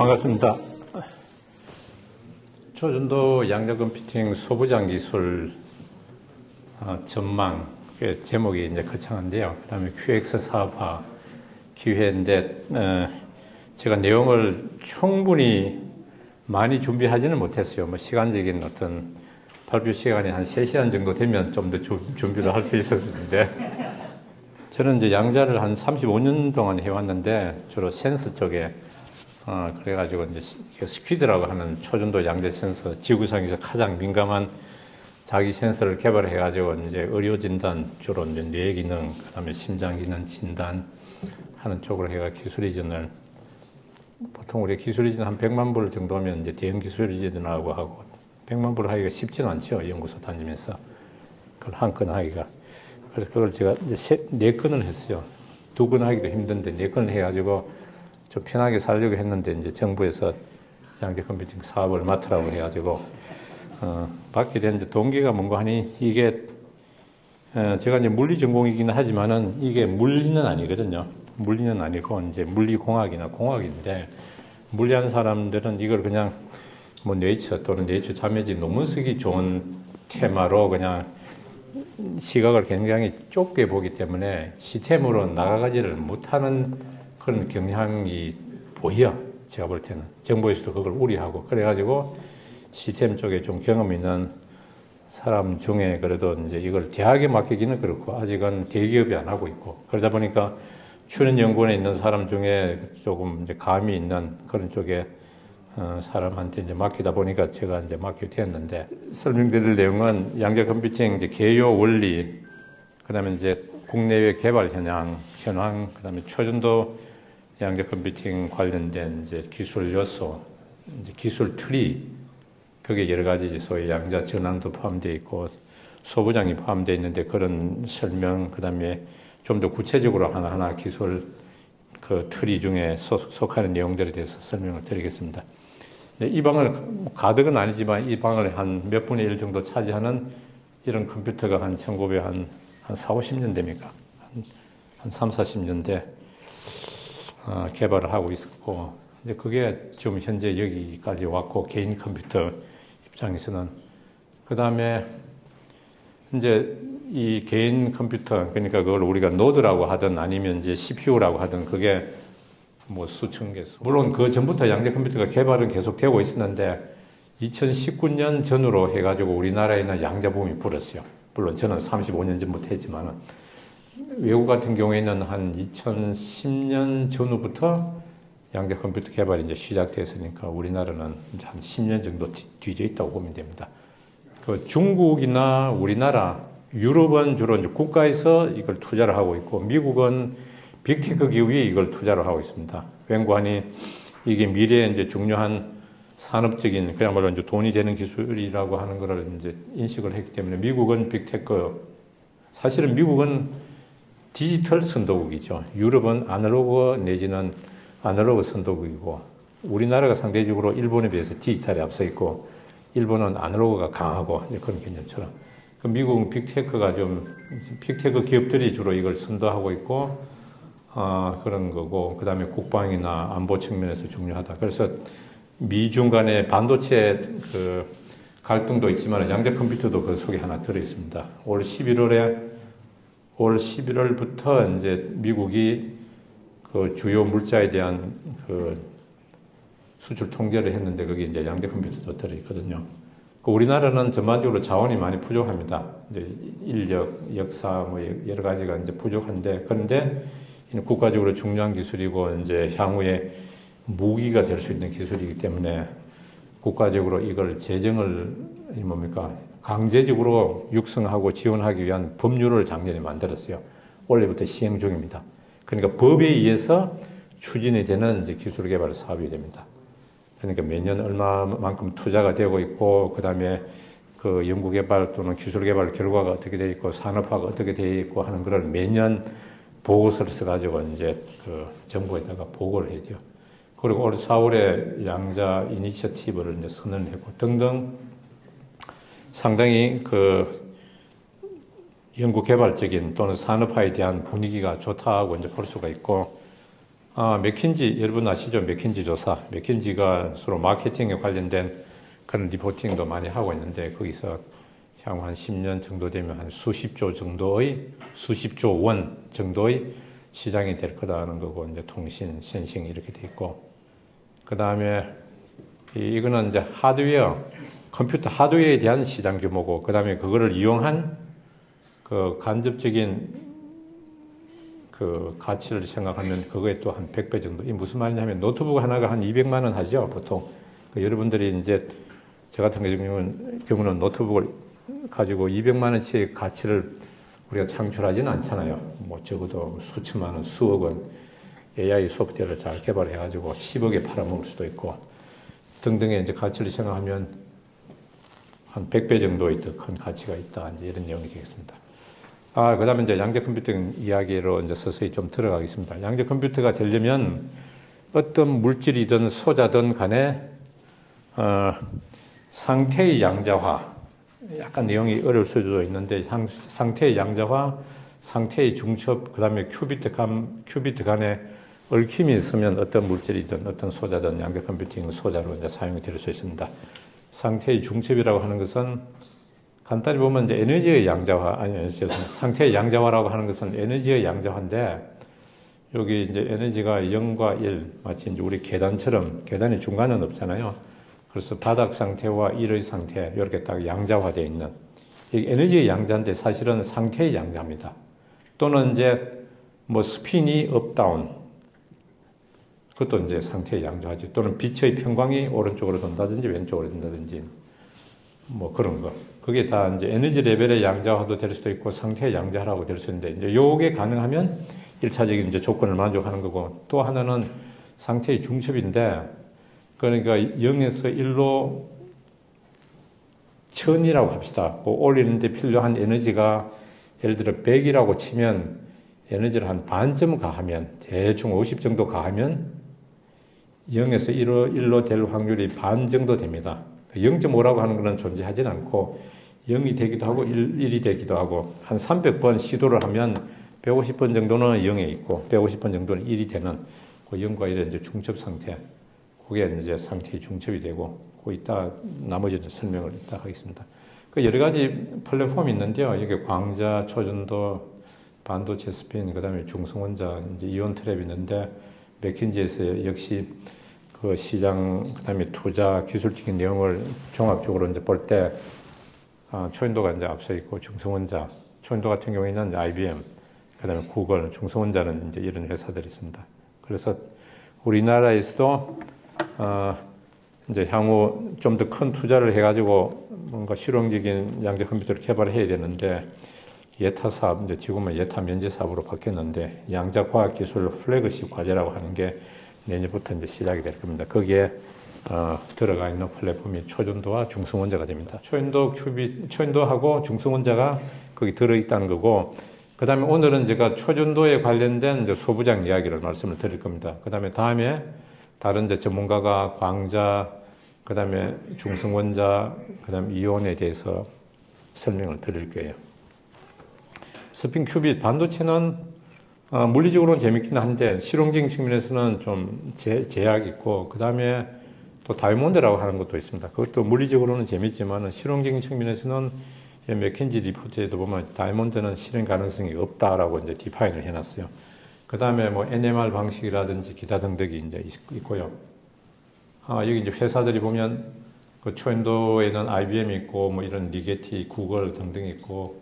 반갑습니다. 초전도 양자 컴퓨팅 소부장 기술 전망, 제목이 이제 거창한데요. 그 다음에 QX 사업화 기회인데, 제가 내용을 충분히 많이 준비하지는 못했어요. 뭐 시간적인 어떤 발표 시간이 한 3시간 정도 되면 좀 더 준비를 할 수 있었는데, 저는 이제 양자를 한 35년 동안 해왔는데, 주로 센서 쪽에, 그래가지고 이제 스퀴드라고 하는 초전도 양자 센서, 지구상에서 가장 민감한 자기 센서를 개발해가지고 이제 의료 진단, 주로 이제 뇌 기능, 그 다음에 심장 기능 진단 하는 쪽으로 해가 기술 이전을, 보통 우리 기술 이전 한 100만 불 정도면 이제 대형 기술 이전하고 하고, 100만 불 하기가 쉽지는 않죠. 연구소 다니면서. 그걸 한 건 하기가. 그래서 그걸 제가 이제 4건을 했어요. 2건 하기도 힘든데 4건을 해가지고 좀 편하게 살려고 했는데, 이제 정부에서 양자 컴퓨팅 사업을 맡으라고 해가지고, 맡게 된 이제 동기가 뭔가 하니, 이게, 제가 이제 물리 전공이긴 하지만은 이게 물리는 아니거든요. 물리는 아니고, 이제 물리공학이나 공학인데, 물리하는 사람들은 이걸 그냥 뭐 네이처 또는 네이처 자매지 논문 쓰기 좋은 테마로 그냥 시각을 굉장히 좁게 보기 때문에 시스템으로 나아가지를 못하는 그런 경향이 보여. 제가 볼 때는 정부에서도 그걸 우려하고, 그래가지고 시스템 쪽에 좀 경험 있는 사람 중에 그래도 이제 이걸 대학에 맡기기는 그렇고 아직은 대기업이 안 하고 있고, 그러다 보니까 출연연구원에 있는 사람 중에 조금 이제 감이 있는 그런 쪽에 사람한테 이제 맡기다 보니까 제가 이제 맡게 되었는데, 설명드릴 내용은 양자 컴퓨팅 이제 개요 원리, 그 다음에 이제 국내외 개발 현황, 그 다음에 초전도 양자 컴퓨팅 관련된 이제 기술 요소, 이제 기술 트리, 거기에 여러 가지 소위 양자 전환도 포함되어 있고 소부장이 포함되어 있는데, 그런 설명, 그 다음에 좀 더 구체적으로 하나하나 기술 그 트리 중에 속하는 내용들에 대해서 설명을 드리겠습니다. 이 방을 가득은 아니지만 이 방을 한 몇 분의 1 정도 차지하는 이런 컴퓨터가 한 1900, 한 4, 50년대입니까? 한 3, 40년대 개발을 하고 있었고, 이제 그게 지금 현재 여기까지 왔고, 개인 컴퓨터 입장에서는. 그 다음에 이제 이 개인 컴퓨터, 그러니까 그걸 우리가 노드라고 하든 아니면 이제 CPU라고 하든 그게 뭐 수천 개. 물론 그 전부터 양자 컴퓨터가 개발은 계속 되고 있었는데 2019년 전후로 해가지고 우리나라에는 양자 붐이 불었어요. 물론 저는 35년 전부터 했지만은 외국 같은 경우에는 한 2010년 전후부터 양자 컴퓨터 개발이 이제 시작됐으니까 우리나라는 이제 한 10년 정도 뒤져 있다고 보면 됩니다. 그 중국이나 우리나라, 유럽은 주로 이제 국가에서 이걸 투자를 하고 있고, 미국은 빅테크 기업이 이걸 투자를 하고 있습니다. 웬관이 이게 미래에 이제 중요한 산업적인, 그야말로 이제 돈이 되는 기술이라고 하는 것을 이제 인식을 했기 때문에 미국은 빅테크, 사실은 미국은 디지털 선도국이죠. 유럽은 아날로그 내지는 아날로그 선도국이고, 우리나라가 상대적으로 일본에 비해서 디지털에 앞서 있고, 일본은 아날로그가 강하고, 그런 개념처럼. 미국은 빅테크가 빅테크 기업들이 주로 이걸 선도하고 있고, 그런 거고, 그 다음에 국방이나 안보 측면에서 중요하다. 그래서 미중 간의 반도체 그 갈등도 있지만 양자 컴퓨터도 그 속에 하나 들어있습니다. 올 11월부터 이제 미국이 그 주요 물자에 대한 그 수출 통제를 했는데, 거기 이제 양자 컴퓨터도 들어있거든요. 우리나라는 전반적으로 자원이 많이 부족합니다. 이제 인력, 역사, 뭐 여러 가지가 이제 부족한데, 그런데 국가적으로 중요한 기술이고, 이제 향후에 무기가 될 수 있는 기술이기 때문에 국가적으로 이걸 재정을, 강제적으로 육성하고 지원하기 위한 법률을 작년에 만들었어요. 올해부터 시행 중입니다. 그러니까 법에 의해서 추진이 되는 이제 기술 개발 사업이 됩니다. 그러니까 매년 얼마만큼 투자가 되고 있고, 그 다음에 그 연구개발 또는 기술개발 결과가 어떻게 되어 있고, 산업화가 어떻게 되어 있고 하는 것을 매년 보고서를 써가지고 이제 그 정부에다가 보고를 해야 돼요. 그리고 올 4월에 양자 이니셔티브를 이제 선언했고 등등 상당히 그 연구개발적인 또는 산업화에 대한 분위기가 좋다고 이제 볼 수가 있고, 맥킨지, 여러분 아시죠? 맥킨지 조사. 맥킨지가 서로 마케팅에 관련된 그런 리포팅도 많이 하고 있는데, 거기서 향후 한 10년 정도 되면 한 수십조 원 정도의 시장이 될 거다는 거고, 이제 통신, 센싱 이렇게 돼 있고, 그 다음에 이거는 이제 하드웨어, 컴퓨터 하드웨어에 대한 시장 규모고, 그 다음에 그거를 이용한 그 간접적인 그 가치를 생각하면 그거에 또 한 100배 정도. 이 무슨 말이냐면 노트북 하나가 한 200만 원 하죠, 보통. 여러분들이 이제 저 같은 경우는 노트북을 가지고 200만 원치의 가치를 우리가 창출하지는 않잖아요. 뭐 적어도 수천만 원, 수억 원 AI 소프트웨어를 잘 개발해가지고 10억에 팔아먹을 수도 있고 등등의 이제 가치를 생각하면 한 100배 정도의 더 큰 가치가 있다. 이제 이런 내용이 되겠습니다. 그 다음에 이제 양자 컴퓨팅 이야기로 이제 서서히 좀 들어가겠습니다. 양자 컴퓨터가 되려면 어떤 물질이든 소자든 간에, 상태의 양자화, 약간 내용이 어려울 수도 있는데, 상태의 양자화, 상태의 중첩, 그 다음에 큐비트 간에 얽힘이 있으면 어떤 물질이든 어떤 소자든 양자 컴퓨팅 소자로 이제 사용이 될 수 있습니다. 상태의 중첩이라고 하는 것은 간단히 보면 이제 에너지의 양자화, 상태의 양자화라고 하는 것은 에너지의 양자화인데, 여기 이제 에너지가 0과 1, 마치 이제 우리 계단처럼, 계단의 중간은 없잖아요. 그래서 바닥 상태와 1의 상태, 이렇게 딱 양자화되어 있는, 이 에너지의 양자인데 사실은 상태의 양자입니다. 또는 이제 뭐 스핀이 업, 다운, 그것도 이제 상태의 양자화죠. 또는 빛의 평광이 오른쪽으로 돈다든지 왼쪽으로 돈다든지, 뭐 그런 거. 그게 다 이제 에너지 레벨의 양자화도 될 수도 있고 상태의 양자화라고 될 수 있는데, 이제 요게 가능하면 1차적인 이제 조건을 만족하는 거고, 또 하나는 상태의 중첩인데, 그러니까 0에서 1로 1000이라고 합시다. 그 올리는데 필요한 에너지가 예를 들어 100이라고 치면 에너지를 한 반쯤 가하면, 대충 50 정도 가하면 0에서 1로 될 확률이 반 정도 됩니다. 0.5라고 하는 것은 존재하지 않고 0이 되기도 하고 1이 되기도 하고, 한 300번 시도를 하면 150번 정도는 0에 있고 150번 정도는 1이 되는 그 0과 1의 이제 중첩 상태, 그게 이제 상태의 중첩이 되고, 그 이따 나머지 설명을 이따 하겠습니다. 그 여러 가지 플랫폼이 있는데요. 이게 광자, 초전도, 반도체 스핀, 그 다음에 중성원자, 이제 이온 트랩이 있는데, 맥킨지에서 역시 그 시장, 그 다음에 투자, 기술적인 내용을 종합적으로 이제 볼 때, 초인도가 이제 앞서 있고, 중성원자, 초인도 같은 경우에는 IBM, 그 다음에 구글, 중성원자는 이제 이런 회사들이 있습니다. 그래서 우리나라에서도, 이제 향후 좀 더 큰 투자를 해가지고 뭔가 실용적인 양자 컴퓨터를 개발해야 되는데, 예타 사업, 이제 지금은 예타 면제 사업으로 바뀌었는데, 양자 과학 기술 플래그십 과제라고 하는 게 내년부터 이제 시작이 될 겁니다. 거기에 들어가 있는 플랫폼이 초전도와 중성원자가 됩니다. 초전도하고 중성원자가 거기 들어있다는 거고, 그 다음에 오늘은 제가 초전도에 관련된 이제 소부장 이야기를 말씀을 드릴 겁니다. 그 다음에 다른 이제 전문가가 광자, 그 다음에 중성원자, 그 다음에 이온에 대해서 설명을 드릴 거예요. 스핀 큐빗, 반도체는 물리적으로는 재밌긴 한데 실용적인 측면에서는 좀 제약이 있고, 그 다음에 또 다이몬드라고 하는 것도 있습니다. 그것도 물리적으로는 재밌지만 실용적인 측면에서는 맥킨지 리포트에도 보면 다이몬드는 실현 가능성이 없다라고 이제 디파인을 해놨어요. 그 다음에 뭐 NMR 방식이라든지 기타 등등이 이제 있고요. 여기 이제 회사들이 보면 그 초인도에는 IBM 있고 뭐 이런 리게티, 구글 등등이 있고,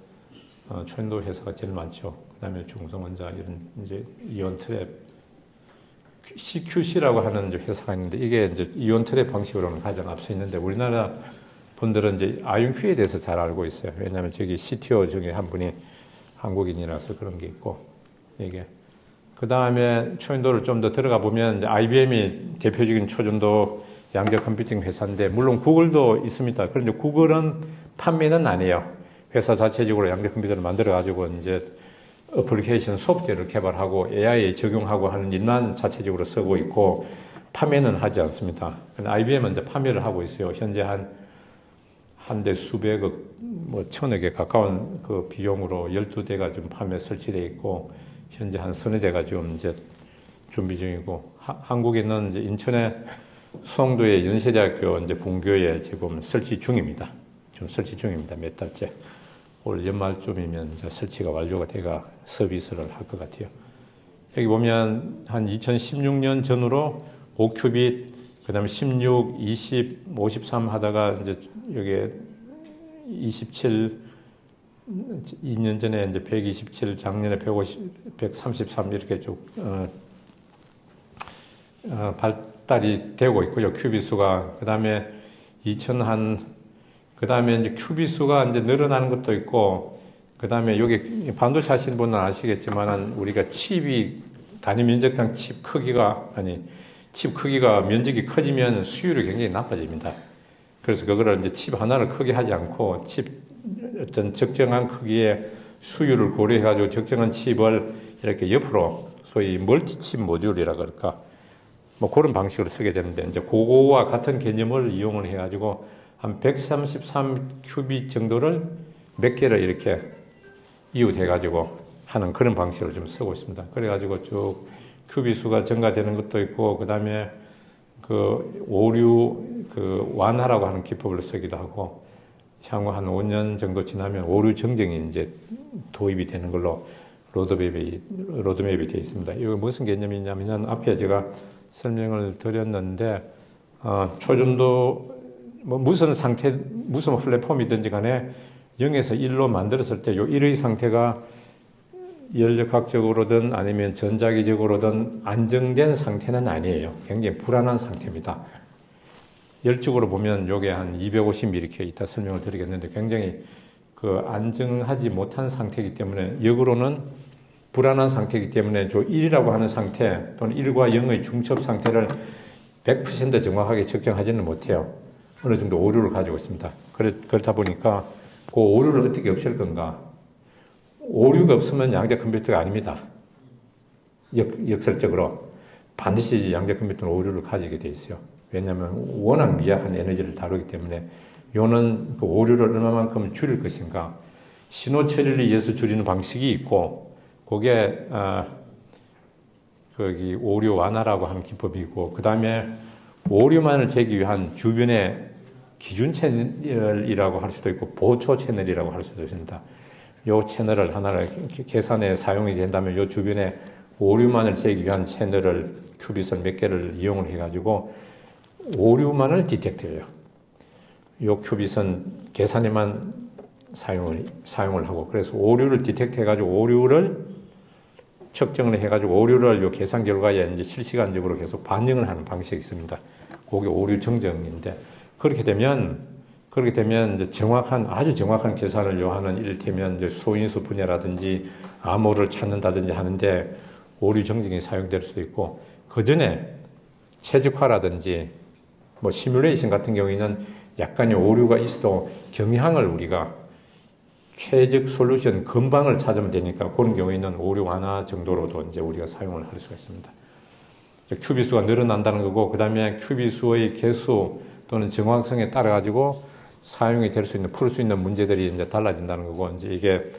초인도 회사가 제일 많죠. 그 다음에 중성원자, 이런 이제 이온 트랩, CQC라고 하는 이제 회사가 있는데, 이게 이제 이온 트랩 방식으로는 가장 앞서 있는데, 우리나라 분들은 이제 아이온큐에 대해서 잘 알고 있어요. 왜냐하면 저기 CTO 중에 한 분이 한국인이라서 그런 게 있고, 이게. 그 다음에 초인도를 좀 더 들어가 보면 이제 IBM이 대표적인 초전도 양자 컴퓨팅 회사인데, 물론 구글도 있습니다. 그런데 구글은 판매는 안 해요. 회사 자체적으로 양자 컴퓨터를 만들어가지고 이제 어플리케이션 소프트웨어를 개발하고 AI에 적용하고 하는 일만 자체적으로 쓰고 있고, 판매는 하지 않습니다. IBM은 이제 판매를 하고 있어요. 현재 한 대 수백억, 뭐 천억에 가까운 그 비용으로 12대가 좀 판매 설치되어 있고, 현재 한 서너 대가 지금 이제 준비 중이고, 한국에 있는 이제 인천의 수성도의 연세대학교 이제 본교에 지금 설치 중입니다. 지금 설치 중입니다. 몇 달째. 올 연말쯤이면 이제 설치가 완료가 돼가 서비스를 할 것 같아요. 여기 보면 한 2016년 전후로 5큐빗, 그 다음에 16, 20, 53 하다가 이제 여기 27, 2년 전에 이제 127, 작년에 150, 133 이렇게 쭉 발달이 되고 있고요. 큐빗 수가. 그다음에 그다음에 이제 큐빗 수가 이제 늘어나는 것도 있고, 그다음에 여기 반도체 하시는 분은 아시겠지만 우리가 칩이 단위 면적당 칩 크기가 면적이 커지면 수율이 굉장히 나빠집니다. 그래서 그거를 이제 칩 하나를 크게 하지 않고 칩 어떤 적정한 크기의 수율을 고려해가지고 적정한 칩을 이렇게 옆으로 소위 멀티칩 모듈이라 그럴까, 뭐 그런 방식으로 쓰게 되는데, 이제 그거와 같은 개념을 이용을 해가지고 한 133 큐빗 정도를 몇 개를 이렇게 이웃해가지고 하는 그런 방식으로 좀 쓰고 있습니다. 그래가지고 쭉 큐빗 수가 증가되는 것도 있고, 그 다음에 그 오류 완화라고 하는 기법을 쓰기도 하고, 향후 한 5년 정도 지나면 오류 정정이 이제 도입이 되는 걸로 로드맵이 되어 있습니다. 이거 무슨 개념이냐면, 앞에 제가 설명을 드렸는데, 초전도 뭐 무슨 플랫폼이든지 간에 0에서 1로 만들었을 때 요 1의 상태가 열역학적으로든 아니면 전자기적으로든 안정된 상태는 아니에요. 굉장히 불안한 상태입니다. 열적으로 보면 요게 한 250 이렇게 이따 설명을 드리겠는데, 굉장히 안정하지 못한 상태이기 때문에, 역으로는 불안한 상태이기 때문에 저 1이라고 하는 상태 또는 1과 0의 중첩 상태를 100% 정확하게 측정하지는 못해요. 어느 정도 오류를 가지고 있습니다. 그렇다 보니까 그 오류를 어떻게 없앨 건가? 오류가 없으면 양자 컴퓨터가 아닙니다. 역설적으로 반드시 양자 컴퓨터는 오류를 가지게 돼 있어요. 왜냐하면 워낙 미약한 에너지를 다루기 때문에. 요는 그 오류를 얼마만큼 줄일 것인가, 신호 처리를 위해서 줄이는 방식이 있고, 그게 거기 오류 완화라고 하는 기법이고, 그 다음에 오류만을 재기 위한 주변의 기준 채널이라고 할 수도 있고 보초 채널이라고 할 수도 있습니다. 요 채널을 하나를 계산에 사용이 된다면 요 주변에 오류만을 재기 위한 채널을 큐빗을 몇 개를 이용을 해가지고 오류만을 디텍트해요. 요 큐빗은 계산에만 사용을 하고, 그래서 오류를 디텍트해가지고 오류를 측정을 해가지고 오류를 요 계산 결과에 이제 실시간적으로 계속 반영을 하는 방식이 있습니다. 그게 오류 정정인데, 그렇게 되면 이제 아주 정확한 계산을 요하는, 이를테면 이제 소인수 분해라든지 암호를 찾는다든지 하는데 오류 정정이 사용될 수도 있고, 그 전에 최적화라든지 뭐 시뮬레이션 같은 경우에는 약간의 오류가 있어도 경향을 우리가 최적 솔루션 근방을 찾으면 되니까, 그런 경우에는 오류 완화 정도로도 이제 우리가 사용을 할 수가 있습니다. 큐빗 수가 늘어난다는 거고, 그 다음에 큐빗 수의 개수 또는 정확성에 따라 가지고 사용이 될 수 있는, 풀 수 있는 문제들이 이제 달라진다는 거고, 이제 이게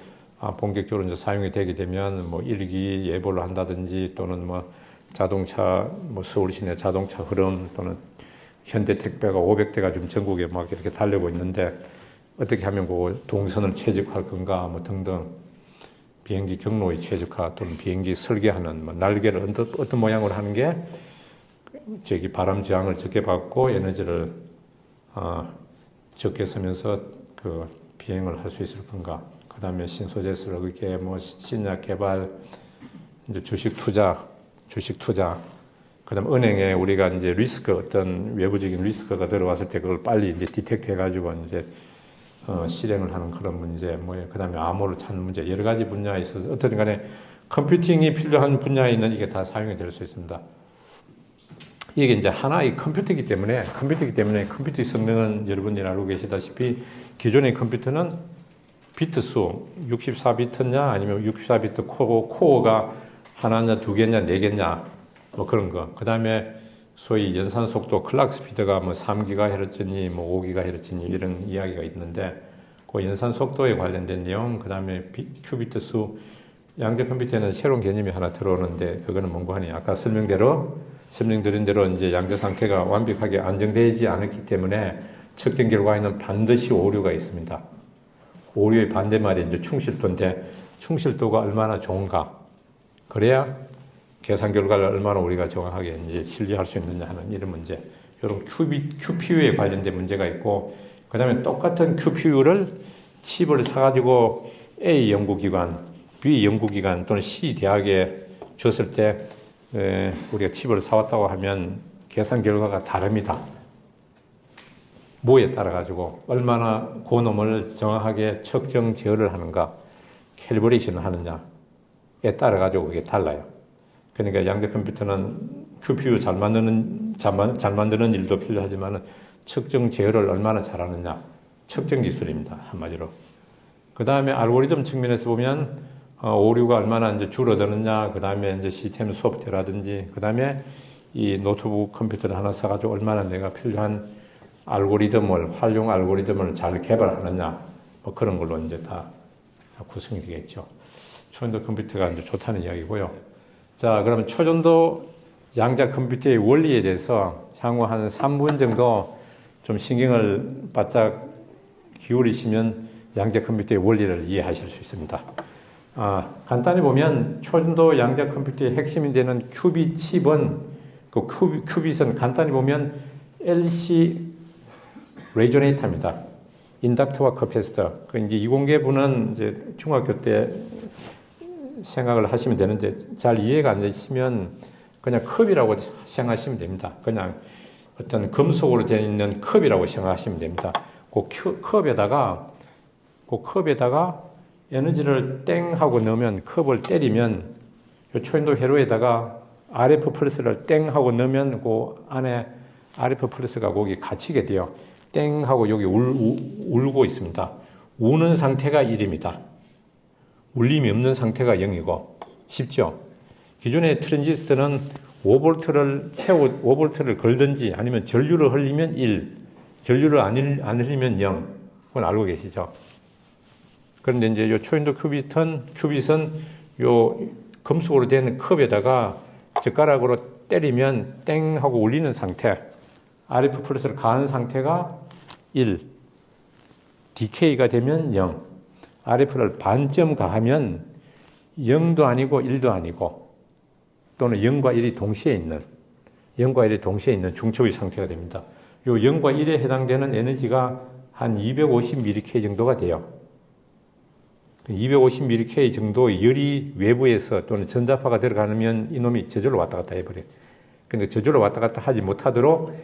본격적으로 이제 사용이 되게 되면 뭐 일기 예보를 한다든지, 또는 뭐 자동차, 뭐 서울시내 자동차 흐름, 또는 현대택배가 500대가 좀 전국에 막 이렇게 달리고 있는데, 어떻게 하면 그 동선을 최적화할 건가, 뭐 등등, 비행기 경로의 최적화 또는 비행기 설계하는 뭐 날개를 어떤 모양으로 하는 게 바람 저항을 적게 받고 에너지를 적게 쓰면서 그 비행을 할 수 있을 건가. 그 다음에 신소재를 그렇게 뭐 신약 개발, 이제 주식 투자, 그 다음 은행에 우리가 이제 어떤 외부적인 리스크가 들어왔을 때 그걸 빨리 이제 디텍트 해가지고 이제 실행을 하는 그런 문제, 그 다음에 암호를 찾는 문제, 여러 가지 분야에 있어서 어떤 간에 컴퓨팅이 필요한 분야에 있는 이게 다 사용이 될 수 있습니다. 이게 이제 하나의 컴퓨터이기 때문에 컴퓨터의 성능은 여러분들이 알고 계시다시피, 기존의 컴퓨터는 비트 수 64비트냐 아니면 64비트 코어가 하나냐 두 개냐 네 개냐 뭐 그런 거. 그 다음에 소위 연산 속도 클락 스피드가 뭐 3GHz니 뭐 5GHz니 이런 이야기가 있는데, 그 연산 속도에 관련된 내용, 그 다음에 큐비트 수, 양자 컴퓨터에는 새로운 개념이 하나 들어오는데 그거는 뭔고 하니 아까 설명드린 대로 이제 양자 상태가 완벽하게 안정되지 않았기 때문에 측정 결과에는 반드시 오류가 있습니다. 오류의 반대말이 이제 충실도인데 충실도가 얼마나 좋은가 그래야 계산 결과를 얼마나 우리가 정확하게 이제 신뢰할 수 있느냐 하는 이런 문제. 이런 QPU에 관련된 문제가 있고 그 다음에 똑같은 QPU를 칩을 사가지고 A 연구기관, B 연구기관 또는 C 대학에 줬을 때 우리가 칩을 사왔다고 하면 계산 결과가 다릅니다. 뭐에 따라 가지고 얼마나 그놈을 정확하게 측정 제어를 하는가, 캘리브레이션을 하느냐에 따라 가지고 그게 달라요. 그러니까 양자 컴퓨터는 QPU 잘 만드는 일도 필요하지만 측정 제어를 얼마나 잘하느냐, 측정 기술입니다. 한마디로. 그 다음에 알고리즘 측면에서 보면 오류가 얼마나 이제 줄어드느냐, 그 다음에 이제 시스템 소프트라든지, 그 다음에 이 노트북 컴퓨터를 하나 사가지고 얼마나 내가 필요한 활용 알고리즘을 잘 개발하느냐, 뭐 그런 걸로 이제 다 구성이 되겠죠. 초전도 컴퓨터가 이제 좋다는 이야기고요. 자, 그러면 초전도 양자 컴퓨터의 원리에 대해서 향후 한 3분 정도 좀 신경을 바짝 기울이시면 양자 컴퓨터의 원리를 이해하실 수 있습니다. 간단히 보면 초전도 양자 컴퓨터의 핵심이 되는 큐빗 칩은 그 큐빗은 간단히 보면 LC 레조네이터입니다. 인덕터와 커패시터. 그 이제 이공계부는 이제 중학교 때 생각을 하시면 되는데 잘 이해가 안 되시면 그냥 컵이라고 생각하시면 됩니다. 그냥 어떤 금속으로 되어 있는 컵이라고 생각하시면 됩니다. 그 컵에다가 에너지를 땡 하고 넣으면 컵을 때리면 요 초인도 회로에다가 RF 펄스를 땡 하고 넣으면 그 안에 RF 펄스가 거기 갇히게 돼요. 땡 하고 여기 울고 있습니다. 우는 상태가 1입니다. 울림이 없는 상태가 0이고 쉽죠? 기존의 트랜지스터는 5V를 걸든지 아니면 전류를 흘리면 1, 전류를 안 흘리면 0. 그건 알고 계시죠? 그런데 이제 요 초인도 큐빗은 요 금속으로 된 컵에다가 젓가락으로 때리면 땡 하고 울리는 상태, RF 플러스를 가한 상태가 1, 디케이가 되면 0, RF를 반점 가하면 0도 아니고 1도 아니고 또는 0과 1이 동시에 있는 중초의 상태가 됩니다. 요 0과 1에 해당되는 에너지가 한 250mK 정도가 돼요. 250mK 정도의 열이 외부에서 또는 전자파가 들어가면 이놈이 저절로 왔다 갔다 해버려요. 근데 저절로 왔다 갔다 하지 못하도록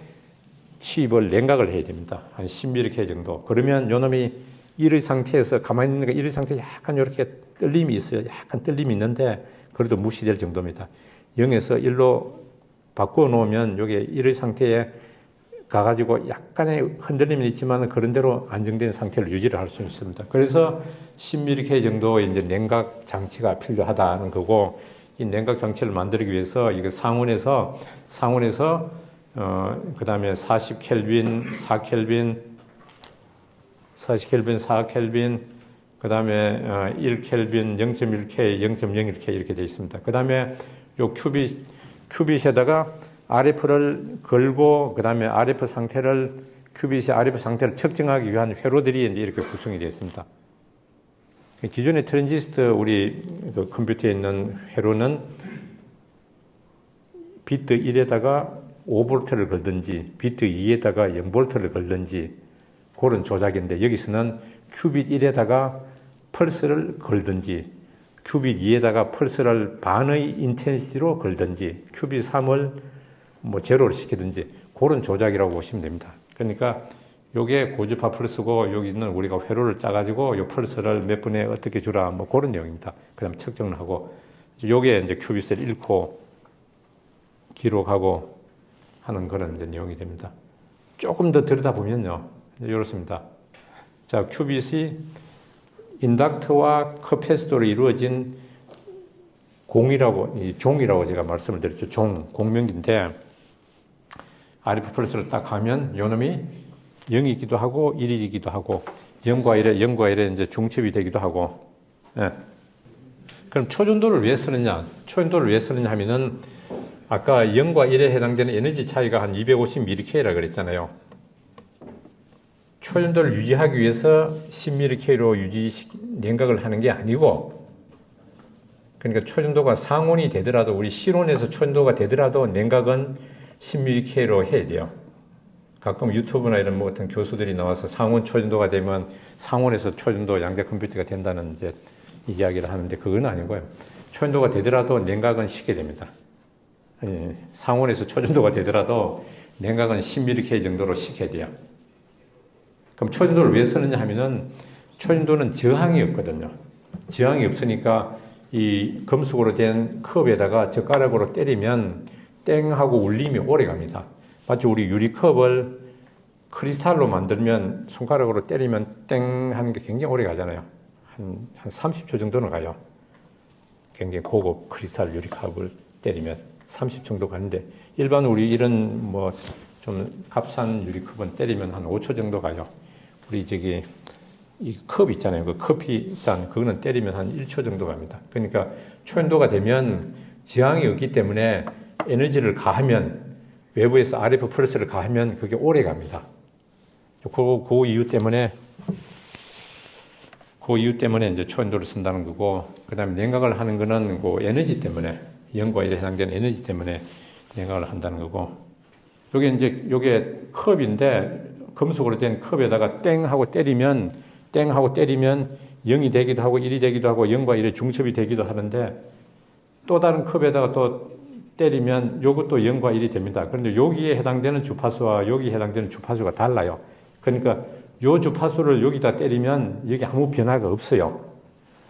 칩을 냉각을 해야 됩니다. 한 10mK 정도. 그러면 요놈이 이의 상태에서 가만히 있는 게 이의 상태에 약간 이렇게 떨림이 있어요. 약간 떨림이 있는데 그래도 무시될 정도입니다. 0에서 1로 바꾸어 놓으면 요게 이의 상태에 가가지고 약간의 흔들림이 있지만 그런 대로 안정된 상태를 유지를 할 수 있습니다. 그래서 10mK 정도의 이제 냉각 장치가 필요하다는 거고, 이 냉각 장치를 만들기 위해서 이게 상온에서 그 다음에 40켈빈, 4켈빈, 그 다음에 1켈빈, 0.1K, 0.01K 이렇게 되어 있습니다. 그 다음에 요 큐빗에다가 RF를 걸고, 그 다음에 큐빗의 RF 상태를 측정하기 위한 회로들이 이제 이렇게 구성이 되어 있습니다. 기존의 트랜지스터 우리 그 컴퓨터에 있는 회로는 비트 1에다가 5V를 걸든지, 비트 2에다가 0V를 걸든지, 그런 조작인데, 여기서는 큐빗 1에다가 펄스를 걸든지, 큐빗 2에다가 펄스를 반의 인텐시티로 걸든지, 큐빗 3을 뭐 제로를 시키든지, 그런 조작이라고 보시면 됩니다. 그러니까 요게 고주파 펄스고, 여기는 우리가 회로를 짜가지고 요 펄스를 몇 분에 어떻게 주라, 뭐 그런 내용입니다. 그 다음에 측정을 하고, 요게 이제 큐빗을 읽고 기록하고 하는 그런 이제 내용이 됩니다. 조금 더 들여다보면요, 이렇습니다. 자, 큐빗이 인덕터와 커패시터로 이루어진 종이라고 제가 말씀을 드렸죠. 공명기인데, RF 플러스를 딱 하면 요놈이 0이기도 하고 1이기도 하고 0과 1에 이제 중첩이 되기도 하고, 예. 그럼 초전도를 왜 쓰느냐? 초전도를 왜 쓰느냐 하면은 아까 0과 1에 해당되는 에너지 차이가 한 250mK라 그랬잖아요. 초전도를 유지하기 위해서 10mK로 냉각을 하는 게 아니고, 그러니까 초전도가 상온이 되더라도, 우리 실온에서 초전도가 되더라도 냉각은 10mK로 해야 돼요. 가끔 유튜브나 이런 뭐 어떤 교수들이 나와서 상온 초전도가 되면 상온에서 초전도 양대 컴퓨터가 된다는 이제 이야기를 하는데, 그건 아니고요. 초전도가 되더라도 냉각은 쉽게 됩니다. 상온에서 초전도가 되더라도 냉각은 10mK 정도로 시켜야 돼요. 그럼 초전도를 왜 쓰느냐 하면은, 초전도는 저항이 없거든요. 저항이 없으니까 이 금속으로 된 컵에다가 젓가락으로 때리면 땡 하고 울림이 오래 갑니다. 마치 우리 유리컵을 크리스탈로 만들면 손가락으로 때리면 땡 하는 게 굉장히 오래 가잖아요. 한 30초 정도는 가요. 굉장히 고급 크리스탈 유리컵을 때리면 30초 정도 가는데, 일반 우리 이런 뭐 좀 값싼 유리컵은 때리면 한 5초 정도 가요. 우리 저기 이 컵 있잖아요. 그 커피 잔, 그거는 때리면 한 1초 정도 갑니다. 그러니까 초연도가 되면 저항이 없기 때문에 에너지를 가하면, 외부에서 RF 플러스를 가하면 그게 오래 갑니다. 그 이유 때문에 이제 초연도를 쓴다는 거고, 그 다음에 냉각을 하는 거는 그 에너지 때문에, 0과 1에 해당되는 에너지 때문에 냉각을 한다는 거고, 요게 컵인데, 금속으로 된 컵에다가 땡 하고 때리면 0이 되기도 하고 1이 되기도 하고 0과 1의 중첩이 되기도 하는데, 또 다른 컵에다가 또 때리면 요것도 0과 1이 됩니다. 그런데 여기에 해당되는 주파수와 여기에 해당되는 주파수가 달라요. 그러니까 요 주파수를 여기다 때리면 여기 아무 변화가 없어요.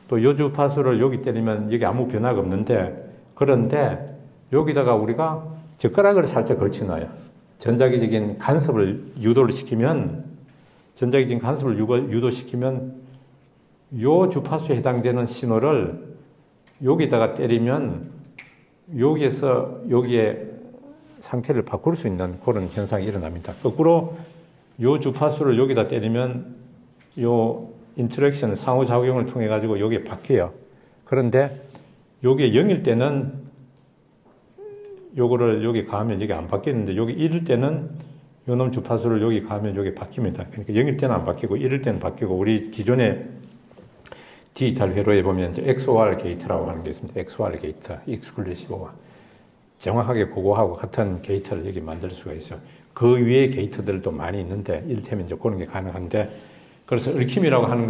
또 요 주파수를 여기 때리면 여기 아무 변화가 없는데, 그런데 여기다가 우리가 젓가락을 살짝 걸쳐놔요. 전자기적인 간섭을 유도시키면 요 주파수에 해당되는 신호를 여기다가 때리면 여기에서 여기에 상태를 바꿀 수 있는 그런 현상이 일어납니다. 거꾸로 요 주파수를 여기다 때리면 요 인터랙션, 상호작용을 통해 가지고 여기에 바뀌어요. 그런데 여기에 0일 때는 요거를 여기 가하면 여기 안 바뀌는데, 여기 1일 때는 요놈 주파수를 여기 가하면 여기 바뀝니다. 그러니까 0일 때는 안 바뀌고 1일 때는 바뀌고, 우리 기존의 디지털 회로에 보면 이제 XOR 게이트라고 하는 게 있습니다. XOR 게이트, 익스클루시브와 정확하게 그거하고 같은 게이트를 여기 만들 수가 있어요. 그 위에 게이트들도 많이 있는데, 이를테면 이제 그런 게 가능한데, 그래서 얽힘이라고 하는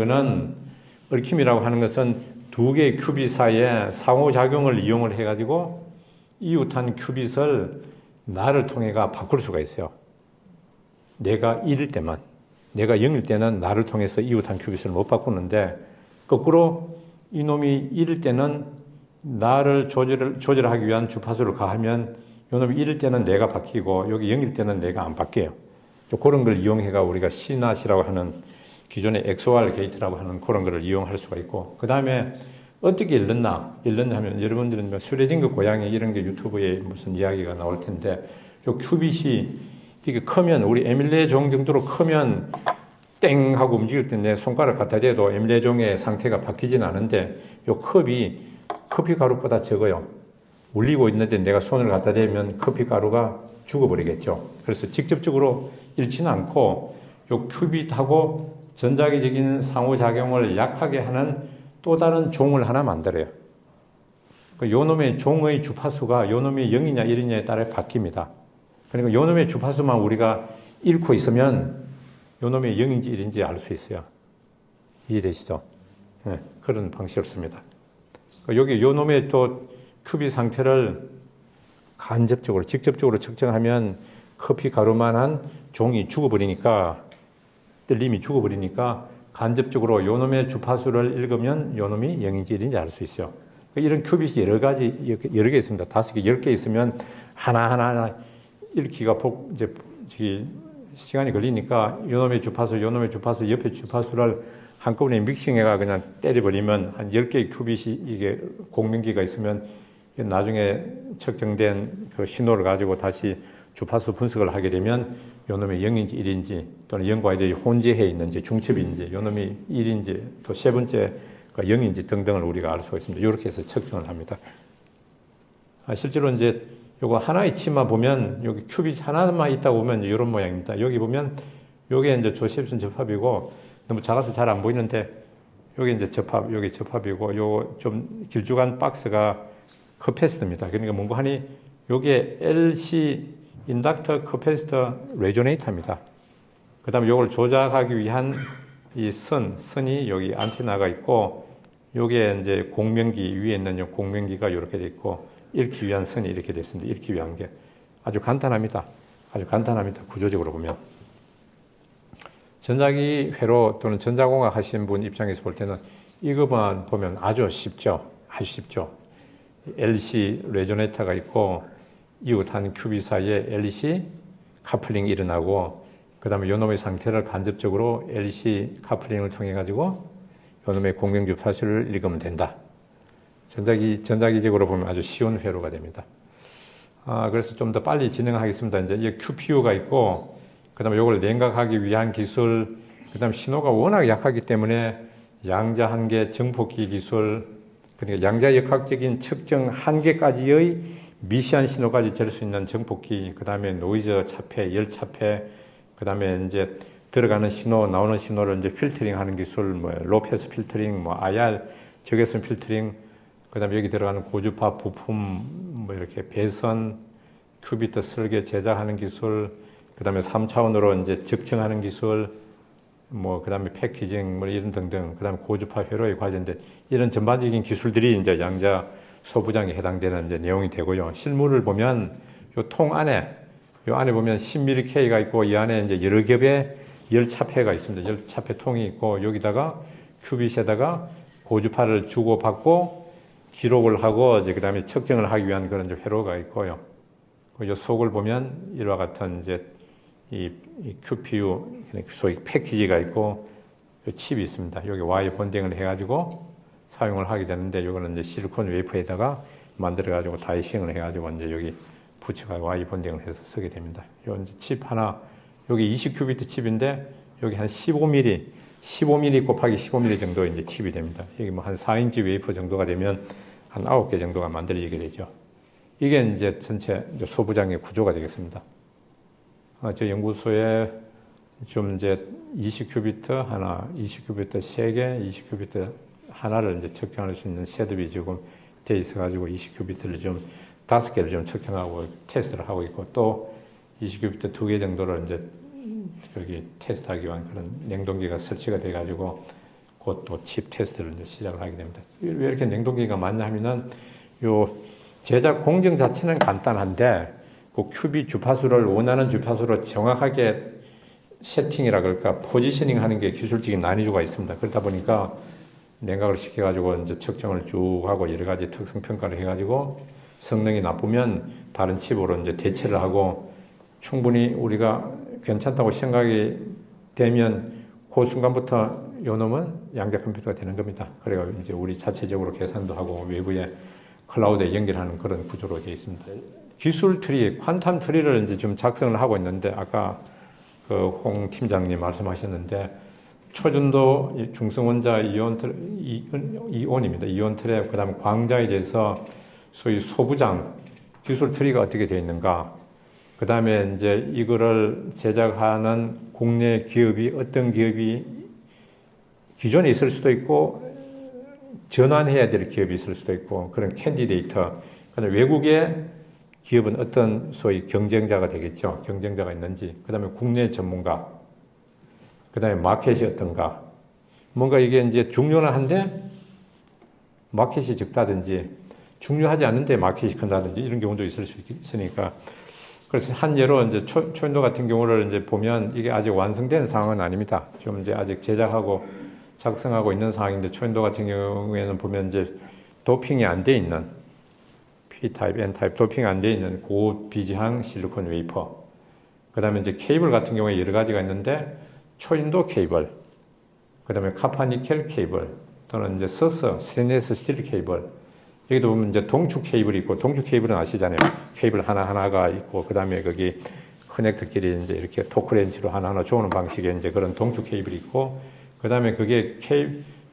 것은 두 개의 큐빗 사이에 상호작용을 이용을 해가지고 이웃한 큐빗을 나를 통해가 바꿀 수가 있어요. 내가 1일 때만, 내가 0일 때는 나를 통해서 이웃한 큐빗을 못 바꾸는데, 거꾸로 이놈이 1일 때는 나를 조절하기 위한 주파수를 가하면 이놈이 1일 때는 내가 바뀌고 여기 0일 때는 내가 안 바뀌어요. 그런 걸 이용해가 우리가 CNOT이라고 하는 기존의 XOR 게이트라고 하는 그런 걸 이용할 수가 있고, 그 다음에 어떻게 일렀냐 하면, 여러분들은 슈레딩거 고양이 이런 게 유튜브에 무슨 이야기가 나올 텐데, 요 큐빗이 이게 크면, 우리 에밀레종 정도로 크면 땡 하고 움직일 때 내 손가락 갖다 대도 에밀레종의 상태가 바뀌진 않은데, 요 컵이 커피 가루보다 적어요. 울리고 있는데 내가 손을 갖다 대면 커피 가루가 죽어버리겠죠. 그래서 직접적으로 잃지는 않고 요 큐빗하고 전자기적인 상호작용을 약하게 하는 또 다른 종을 하나 만들어요. 요 놈의 종의 주파수가 요 놈이 0이냐 1이냐에 따라 바뀝니다. 그러니까 요 놈의 주파수만 우리가 잃고 있으면 요 놈이 0인지 1인지 알 수 있어요. 이해되시죠? 네, 그런 방식을 씁니다. 여기 요 놈의 또 큐빗 상태를 간접적으로, 직접적으로 측정하면 커피 가루만한 종이 죽어버리니까, 뜰림이 죽어버리니까 간접적으로 요 놈의 주파수를 읽으면 요 놈이 0인지 1인지 알 수 있어요. 이런 큐빗이 여러 개 있습니다. 5개, 10개 있으면 하나하나 읽기가 이제 시간이 걸리니까 요 놈의 주파수, 옆에 주파수를 한꺼번에 믹싱해가 그냥 때려버리면 한 10개의 큐빗이 이게 공명기가 있으면 나중에 측정된 그 신호를 가지고 다시 주파수 분석을 하게 되면 요놈이 0인지 1인지 또는 0과 1이 혼재해 있는지 중첩인지 요놈이 1인지 또 세 번째 그러니까 0인지 등등을 우리가 알 수가 있습니다. 이렇게 해서 측정을 합니다. 실제로 이제 요거 하나의 치마 보면 여기 큐빗 하나만 있다고 보면 이런 모양입니다. 여기 보면 요게 이제 조셉슨 접합이고 너무 작아서 잘 안 보이는데 여기 이제 접합, 여기 접합이고 요 좀 길쭉한 박스가 커패시터입니다. 그러니까 뭔가 하니 요게 LC 인덕터 커패시터 레조네이터입니다. 그 다음에 요걸 조작하기 위한 이 선이 여기 안테나가 있고 요게 이제 공명기 위에 있는 요 공명기가 이렇게 돼 있고 읽기 위한 선이 이렇게 되어 있습니다. 읽기 위한 게 아주 간단합니다. 아주 간단합니다. 구조적으로 보면. 전자기 회로 또는 전자공학 하시는 분 입장에서 볼 때는 이것만 보면 아주 쉽죠. 아주 쉽죠. LC 레조네이터가 있고 이웃한 큐빗 사이에 LC 카플링이 일어나고 그 다음에 요놈의 상태를 간접적으로 LC 카플링을 통해 가지고 요놈의 공명 주파수를 읽으면 된다. 전자기적으로 보면 아주 쉬운 회로가 됩니다. 그래서 좀 더 빨리 진행하겠습니다. 이제 이 QPU가 있고, 그 다음에 이걸 냉각하기 위한 기술, 그 다음에 신호가 워낙 약하기 때문에 양자 한계 정폭기 기술, 그러니까 양자 역학적인 측정 한계까지의 미시한 신호까지 잴 수 있는 정폭기, 그 다음에 노이즈 차폐, 열 차폐, 그 다음에 이제 들어가는 신호, 나오는 신호를 이제 필터링 하는 기술, 로패스 필터링, IR, 적외선 필터링, 그 다음에 여기 들어가는 고주파 부품, 이렇게 배선, 큐비트 설계 제작하는 기술, 그 다음에 3차원으로 이제 적층하는 기술, 그 다음에 패키징, 이런 등등, 그 다음에 고주파 회로에 관련된 이런 전반적인 기술들이 이제 양자 소부장에 해당되는 이제 내용이 되고요. 실물을 보면 요 통 안에, 요 안에 보면 10mmK가 있고 이 안에 이제 여러 겹의 열차폐가 있습니다. 열차폐 통이 있고 여기다가 큐빗에다가 고주파를 주고받고 기록을 하고 이제 그 다음에 측정을 하기 위한 그런 이제 회로가 있고요. 이 속을 보면 이와 같은 이제 이 QPU 소위 패키지가 있고 이 칩이 있습니다. 여기 Y 본딩을 해가지고 사용을 하게 되는데 이거는 이제 실리콘 웨이퍼에다가 만들어가지고 다이싱을 해가지고 이제 여기 붙여가지고 Y 본딩을 해서 쓰게 됩니다. 요 이제 칩 하나 여기 20큐비트 칩인데 여기 한 15mm 곱하기 15mm 정도 이제 칩이 됩니다. 여기 한 4인치 웨이퍼 정도가 되면 한 9개 정도가 만들어지게 되죠. 이게 이제 전체 이제 소부장의 구조가 되겠습니다. 저 연구소에 좀 이제 20큐비트 하나, 20큐비트 3개, 20큐비트 하나를 이제 측정할 수 있는 셋업이 지금 돼 있어가지고 20큐비트를 좀 5개를 좀 측정하고 테스트를 하고 있고 또 20큐비트 2개 정도를 이제 여기 테스트하기 위한 그런 냉동기가 설치가 돼가지고 곧 또 칩 테스트를 이제 시작을 하게 됩니다. 왜 이렇게 냉동기가 많냐 하면은 요 제작 공정 자체는 간단한데 그 큐빗 주파수를 원하는 주파수로 정확하게 세팅이라 그럴까 포지셔닝 하는 게 기술적인 난이도가 있습니다. 그러다 보니까 냉각을 시켜가지고 이제 측정을 쭉 하고 여러 가지 특성 평가를 해가지고 성능이 나쁘면 다른 칩으로 이제 대체를 하고 충분히 우리가 괜찮다고 생각이 되면 그 순간부터 요 놈은 양자 컴퓨터가 되는 겁니다. 그래가지고 이제 우리 자체적으로 계산도 하고 외부에 클라우드에 연결하는 그런 구조로 되어 있습니다. 기술 트리, 퀀텀 트리를 이제 좀 작성을 하고 있는데 아까 그 홍 팀장님 말씀하셨는데 초전도 중성원자 이온입니다. 이온 트랩, 그 다음에 광자에 대해서 소위 소부장 기술 트리가 어떻게 되어 있는가. 그 다음에 이제 이거를 제작하는 국내 기업이 어떤 기업이 기존에 있을 수도 있고 전환해야 될 기업이 있을 수도 있고 그런 캔디데이터. 그다음에 외국의 기업은 어떤 소위 경쟁자가 되겠죠. 경쟁자가 있는지. 그 다음에 국내 전문가. 그 다음에 마켓이 어떤가. 뭔가 이게 이제 중요는 한데 마켓이 적다든지 중요하지 않은데 마켓이 큰다든지 이런 경우도 있을 수 있으니까. 그래서 한 예로 이제 초인도 같은 경우를 이제 보면 이게 아직 완성된 상황은 아닙니다. 좀 이제 아직 제작하고 작성하고 있는 상황인데 초인도 같은 경우에는 보면 이제 도핑이 안 돼 있는 P-타입, N-타입 도핑 안 돼 있는 고비지항 실리콘 웨이퍼. 그 다음에 이제 케이블 같은 경우에 여러 가지가 있는데 초인도 케이블, 그 다음에 카파니켈 케이블, 또는 이제 스테인리스 스틸 케이블. 여기도 보면 이제 동축 케이블이 있고, 동축 케이블은 아시잖아요. 케이블 하나하나가 있고, 그 다음에 거기 커넥터끼리 이제 이렇게 토크렌치로 하나하나 조는 방식의 이제 그런 동축 케이블이 있고, 그 다음에 그게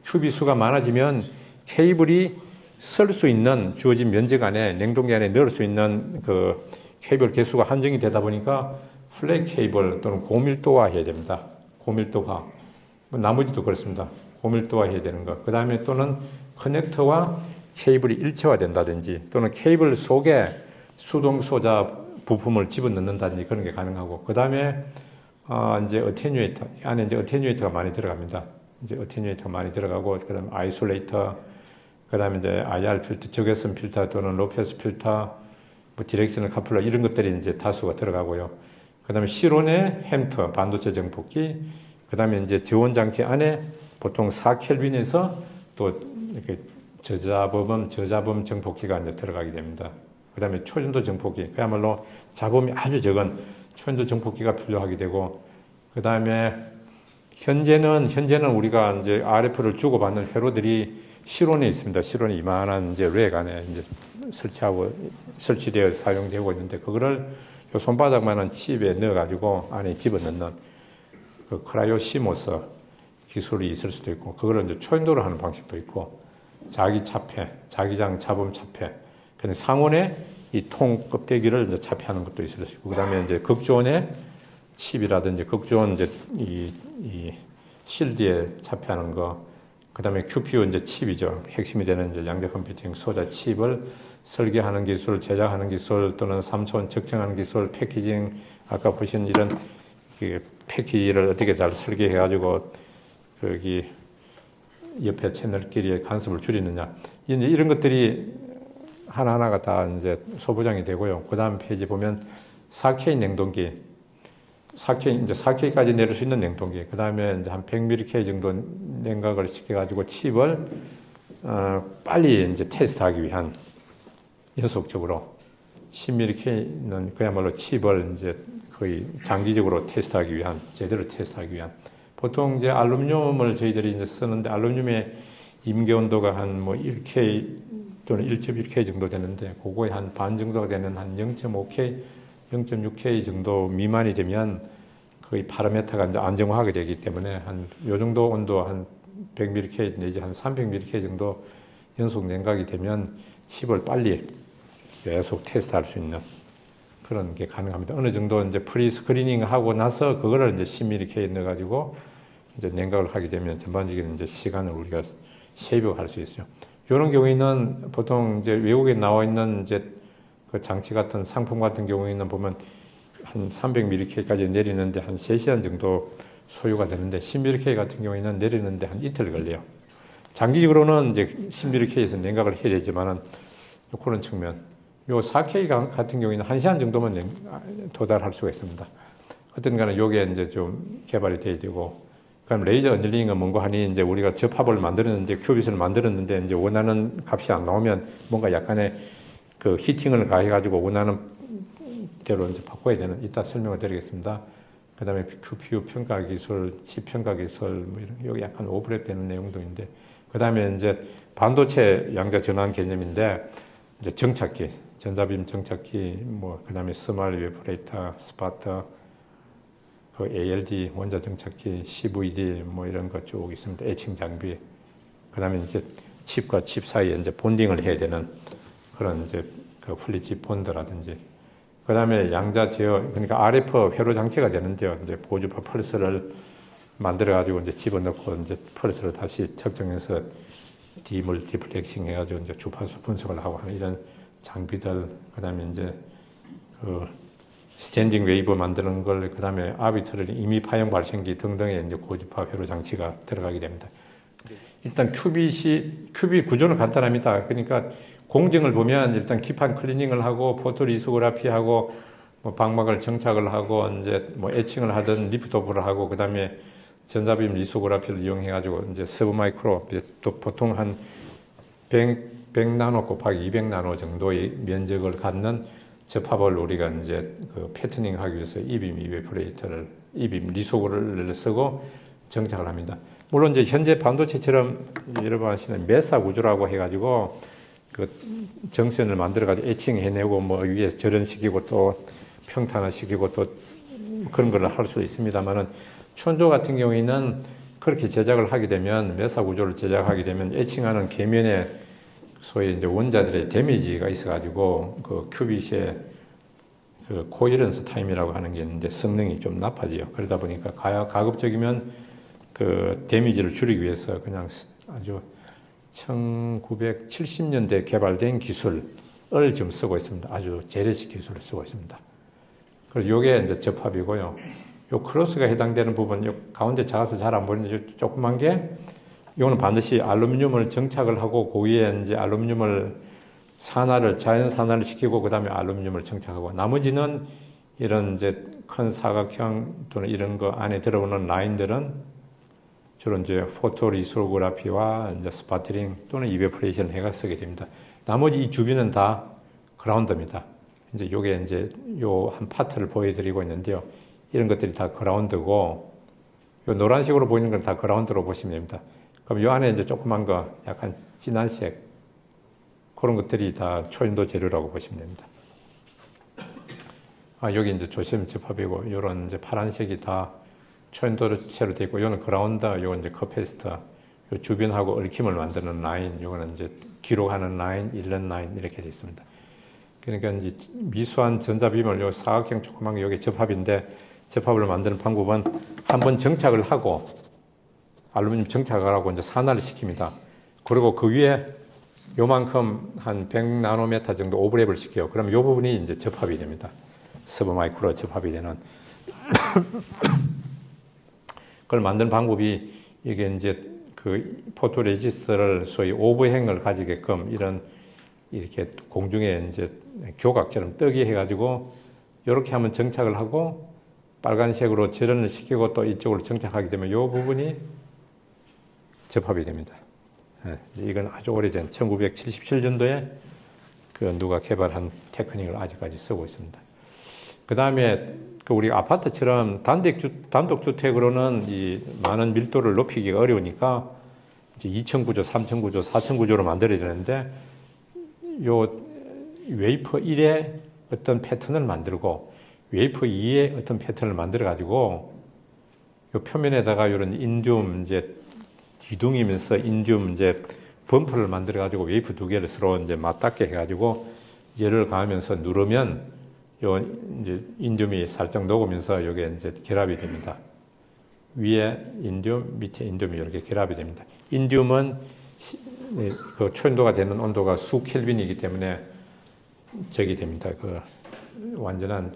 큐빅 수가 많아지면 케이블이 쓸 수 있는 주어진 면적 안에 냉동기 안에 넣을 수 있는 그 케이블 개수가 한정이 되다 보니까 플랫 케이블 또는 고밀도화 해야 됩니다. 고밀도화. 나머지도 그렇습니다. 고밀도화 해야 되는 거. 그 다음에 또는 커넥터와 케이블이 일체화된다든지 또는 케이블 속에 수동 소자 부품을 집어넣는다든지 그런 게 가능하고 그 다음에 이제 어테뉴에이터 안에 이제 어테뉴에이터가 많이 들어갑니다. 이제 어테뉴에이터가 많이 들어가고 그 다음에 아이솔레이터 그 다음에 이제 IR 필터, 적외선 필터 또는 로페스 필터, 뭐 디렉셔널 카플러 이런 것들이 이제 다수가 들어가고요. 그 다음에 실온의 햄터 반도체 정폭기, 그 다음에 이제 저온 장치 안에 보통 4켈빈에서 또 이렇게 저자범 정폭기가 이제 들어가게 됩니다. 그 다음에 초전도 정폭기, 그야말로 잡음이 아주 적은 초전도 정폭기가 필요하게 되고, 그 다음에 현재는 우리가 이제 RF를 주고받는 회로들이 실온에 있습니다. 실온에 이만한 이제 랙 안에 이제 설치되어 사용되고 있는데, 그거를 요 손바닥만한 칩에 넣어가지고 안에 집어넣는 그 크라이오 시모스 기술이 있을 수도 있고, 그거를 이제 초인도로 하는 방식도 있고, 자기 차폐, 자기장 잡음 차폐, 근데 상온에 이 통 껍데기를 이제 차폐하는 것도 있을 수 있고, 그 다음에 이제 극조온에 칩이라든지 극조온 이제 이 실드에 차폐하는 거, 그 다음에 QPU 이제 칩이죠. 핵심이 되는 이제 양자 컴퓨팅 소자 칩을 설계하는 기술, 제작하는 기술 또는 3차원 측정하는 기술, 패키징, 아까 보신 이런 그 패키지를 어떻게 잘 설계해가지고 거기 옆에 채널끼리의 간섭을 줄이느냐. 이제 이런 것들이 하나하나가 다 이제 소부장이 되고요. 그 다음 페이지 보면 4K 냉동기, 4K까지 내릴 수 있는 냉동기, 그 다음에 이제 한 100mK 정도 냉각을 시켜가지고 칩을 빨리 이제 테스트하기 위한 연속적으로 10mK는 그야말로 칩을 이제 거의 장기적으로 테스트하기 위한, 제대로 테스트하기 위한. 보통 이제 알루미늄을 저희들이 이제 쓰는데 알루미늄의 임계 온도가 한 뭐 1K 또는 1.1K 정도 되는데, 그거에 한 반 정도가 되는 한 0.5K, 0.6K 정도 미만이 되면 거의 파라메터가 이제 안정화하게 되기 때문에 한 요 정도 온도 한 100mK 내지 한 300mK 정도 연속 냉각이 되면 칩을 빨리 계속 테스트할 수 있는 그런 게 가능합니다. 어느 정도 이제 프리 스크리닝 하고 나서 그거를 이제 10mK 넣어가지고 이제 냉각을 하게 되면 전반적인 이제 시간을 우리가 세이브할 수 있어요. 이런 경우에는 보통 이제 외국에 나와 있는 이제 그 장치 같은 상품 같은 경우에는 보면 한 300mK까지 내리는데 한 3시간 정도 소요가 되는데 10mK 같은 경우에는 내리는데 한 이틀 걸려요. 장기적으로는 이제 10mK에서 냉각을 해야 되지만은 그런 측면. 요 4K 같은 경우에는 1시간 정도면 도달할 수가 있습니다. 어떤 간에 요게 이제 좀 개발이 돼야 되고, 그럼 레이저 언질링은 뭔가 하니 이제 우리가 접합을 만들었는데 큐빗을 만들었는데 이제 원하는 값이 안 나오면 뭔가 약간의 그 히팅을 가해가지고 원하는 대로 이제 바꿔야 되는, 이따 설명을 드리겠습니다. 그 다음에 QPU 평가 기술, 칩 평가 기술, 뭐 이런, 여기 약간 오버랩 되는 내용도 있는데, 그 다음에 이제 반도체 양자 전환 개념인데, 이제 정착기, 전자빔 정착기, 뭐, 그 다음에 스몰 이베포레이터, 스파터, 그 ALD, 원자 정착기, CVD, 뭐 이런 것 쭉 있습니다. 에칭 장비. 그 다음에 이제 칩과 칩 사이에 이제 본딩을 해야 되는 그런 이제 그 플리칩 본드라든지, 그 다음에 양자 제어, 그러니까 RF 회로 장치가 되는데요. 이제 보조파 펄스를 만들어가지고 이제 집어넣고 이제 펄스를 다시 측정해서 디물티플렉싱 해가지고 이제 주파수 분석을 하고 하는 이런 장비들, 그 다음에 이제 그 스탠딩 웨이브 만드는 걸, 그 다음에 아비트러리 임의 파형 발생기 등등의 이제 고주파 회로 장치가 들어가게 됩니다. 일단 큐빗 구조는 간단합니다. 그러니까 공정을 보면 일단 기판 클리닝을 하고 포토리소그라피 하고 뭐 방막을 정착을 하고 이제 뭐 에칭을 하든 리프트오프를 하고, 그 다음에 전자빔 리소그라피를 이용해 가지고 이제 서브마이크로, 또 보통 한 100나노 곱하기 200나노 정도의 면적을 갖는 접합을 우리가 이제 그 패터닝 하기 위해서 이빔 이베포레이터를, 이빔 리소그를 쓰고 정착을 합니다. 물론 이제 현재 반도체처럼 여러분 아시는 메사 구조라고 해가지고 그 정선을 만들어가지고 에칭해내고 뭐 위에서 절연시키고 또 평탄화시키고 또 그런 걸 할 수 있습니다만은, 촌조 같은 경우에는 그렇게 제작을 하게 되면, 메사 구조를 제작하게 되면 에칭하는 계면에 소위 이제 원자들의 데미지가 있어가지고 그 큐빗의 그 코헤런스 타임이라고 하는 게 있는데 성능이 좀 나빠져요. 그러다 보니까 가급적이면 그 데미지를 줄이기 위해서 그냥 아주 1970년대 개발된 기술을 지금 쓰고 있습니다. 아주 재래식 기술을 쓰고 있습니다. 그래서 요게 이제 접합이고요. 요 크로스가 해당되는 부분, 요 가운데 작아서 잘 안 보이는데 조그만 게, 요거는 반드시 알루미늄을 정착을 하고, 그 위에 이제 알루미늄을 자연 산화를 시키고, 그 다음에 알루미늄을 정착하고, 나머지는 이런 이제 큰 사각형 또는 이런 거 안에 들어오는 라인들은 주로 이제 포토리소그라피와 이제 스파트링 또는 이베프레이션 해가 쓰게 됩니다. 나머지 이 주변은 다 그라운드입니다. 이제 요게 이제 요 한 파트를 보여드리고 있는데요. 이런 것들이 다 그라운드고, 요 노란색으로 보이는 건 다 그라운드로 보시면 됩니다. 그럼 요 안에 이제 조그만 거, 약간 진한색, 그런 것들이 다 초인도 재료라고 보시면 됩니다. 여기 이제 조심 접합이고, 요런 이제 파란색이 다 초인도체로 되어 있고, 요는 그라운드, 요건 이제 커패시터, 요 주변하고 얽힘을 만드는 라인, 요거는 이제 기록하는 라인, 일련 라인, 이렇게 되어 있습니다. 그러니까 이제 미수한 전자빔을 요 사각형 조그만 게 여기 접합인데, 접합을 만드는 방법은 한번 정착을 하고, 알루미늄 정착을 하고 이제 산화를 시킵니다. 그리고 그 위에 요만큼 한 100나노미터 정도 오버랩을 시켜요. 그럼 요 부분이 이제 접합이 됩니다. 서브마이크로 접합이 되는. 그걸 만드는 방법이, 이게 이제 그 포토레지스트를 소위 오버행을 가지게끔 이렇게 공중에 이제 교각처럼 뜨게 해가지고, 이렇게 하면 정착을 하고, 빨간색으로 절연을 시키고 또 이쪽으로 정착하게 되면 이 부분이 접합이 됩니다. 이건 아주 오래전 1977년도에 그 누가 개발한 테크닉을 아직까지 쓰고 있습니다. 그 다음에 그 우리 아파트처럼 단독주택으로는 이 많은 밀도를 높이기가 어려우니까 이제 2층 구조, 3층 구조, 4층 구조로 만들어야 되는데, 요 웨이퍼 1에 어떤 패턴을 만들고 웨이퍼 2에 어떤 패턴을 만들어 가지고 요 표면에다가 이런 인디움 이제 뒤둥이면서 인디움 이제 범프를 만들어 가지고 웨이퍼 두 개를 서로 이제 맞닿게 해 가지고 열을 가하면서 누르면 요 이제 인디움이 살짝 녹으면서 요게 이제 결합이 됩니다. 위에 인디움, 밑에 인디움이 이렇게 결합이 됩니다. 인디움은 그 초인도가 되는 온도가 수 켈빈이기 때문에 저기 됩니다. 그 완전한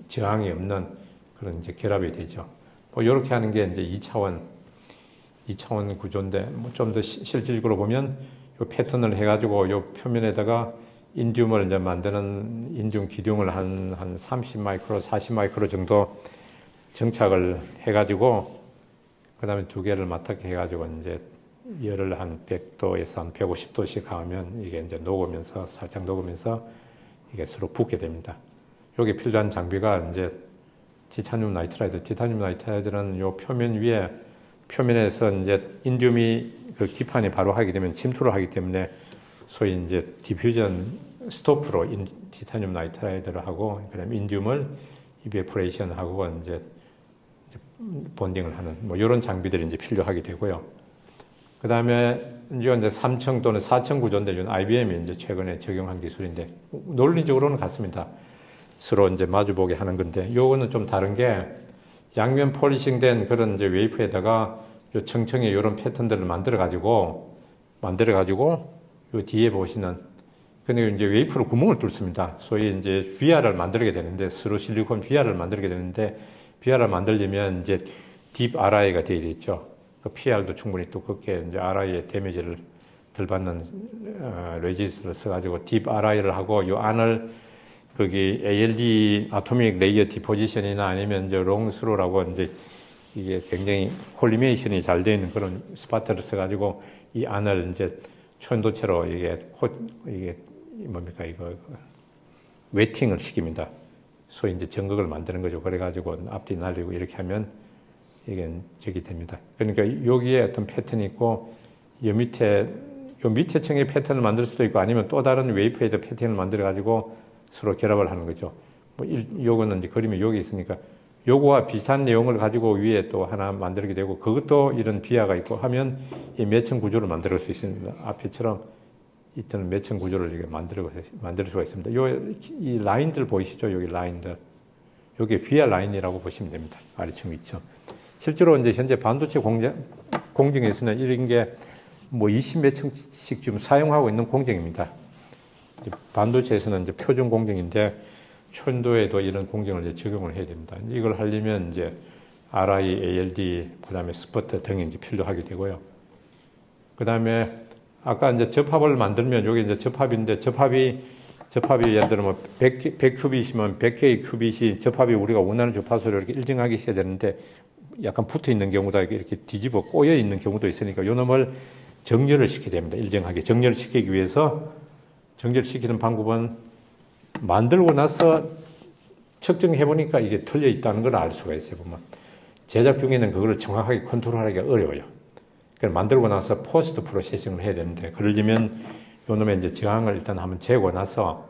저항이 없는 그런 이제 결합이 되죠. 뭐 이렇게 하는 게 이제 2차원 구조인데, 뭐 좀 더 실질적으로 보면 요 패턴을 해가지고 요 표면에다가 인디움을 이제 만드는 인디움 기둥을 한 30 마이크로, 40 마이크로 정도 정착을 해가지고, 그 다음에 두 개를 맞닿게 해가지고 이제 열을 한 100도에서 한 150도씩 가하면 이게 이제 녹으면서, 살짝 녹으면서 이게 서로 붙게 됩니다. 여기 필요한 장비가 이제 티타늄 나이트라이드는 요 표면 위에, 표면에서 이제 인디움이 그 기판에 바로 하게 되면 침투를 하기 때문에 소위 이제 디퓨전 스토프로 티타늄 나이트라이드를 하고, 그 다음에 인디움을 이베포레이션 하고 이제 본딩을 하는 뭐 이런 장비들이 이제 필요하게 되고요. 그 다음에 이제 3층 또는 4층 구조인데, 이건 IBM이 이제 최근에 적용한 기술인데, 논리적으로는 같습니다. 서로 이제 마주보게 하는 건데, 요거는 좀 다른 게, 양면 폴리싱 된 그런 이제 웨이프에다가 요 청청에 이런 패턴들을 만들어가지고, 요 뒤에 보시는, 근데 이제 웨이프로 구멍을 뚫습니다. 소위 이제 비아를 만들게 되는데, 스루 실리콘 비아를 만들게 되는데, 비아를 만들려면 이제 딥 RI가 되어 있죠. 그 PR도 충분히 또 그렇게 이제 RI의 데미지를 덜 받는 레지스를 써가지고 딥 RI를 하고, 요 안을 거기 ALD 아토믹 레이어 디포지션이나 아니면 이제 롱스루라고 이제 이게 굉장히 콜리메이션이 잘 되어 있는 그런 스파트를 써가지고 이 안을 이제 초인도체로 이게 뭡니까 이거 웨팅을 시킵니다. 소위 이제 전극을 만드는 거죠. 그래가지고 앞뒤 날리고 이렇게 하면 이게 저기 됩니다. 그러니까 여기에 어떤 패턴이 있고, 요 밑에 층의 패턴을 만들 수도 있고, 아니면 또 다른 웨이프에도 패턴을 만들어가지고 서로 결합을 하는 거죠. 뭐, 요거는 이제 그림이 여기 있으니까, 요거와 비슷한 내용을 가지고 위에 또 하나 만들게 되고 그것도 이런 비하가 있고 하면 이 매층 구조를 만들 수 있습니다. 앞에처럼 있던 매층 구조를 이렇게 만들 수가 있습니다. 이 라인들 보이시죠? 여기 라인들. 여기 비하 라인이라고 보시면 됩니다. 아래층, 위층. 실제로 이제 현재 반도체 공정에서는 이런 게 뭐 20몇 층씩 지금 사용하고 있는 공정입니다. 반도체에서는 이제 표준 공정인데 촌도에도 이런 공정을 이제 적용을 해야 됩니다. 이걸 하려면 이제 RI, ALD, 그 다음에 스퍼터 등이 이제 필요하게 되고요. 그 다음에 아까 이제 접합을 만들면 여기 이제 접합인데 접합이 예를 들어 뭐 100큐빗이면 100개의 큐빗이 접합이 우리가 원하는 주파수를 이렇게 일정하게 있어야 되는데 약간 붙어 있는 경우다 이렇게 뒤집어 꼬여 있는 경우도 있으니까 요 놈을 정렬을 시켜야 됩니다. 일정하게. 정렬을 시키기 위해서 정렬시키는 방법은 만들고 나서 측정해 보니까 이게 틀려 있다는 걸 알 수가 있어요. 보면 제작 중에는 그걸 정확하게 컨트롤하기가 어려워요. 그래서 만들고 나서 포스트 프로세싱을 해야 되는데 그러려면 요 놈의 이제 저항을 일단 한번 재고 나서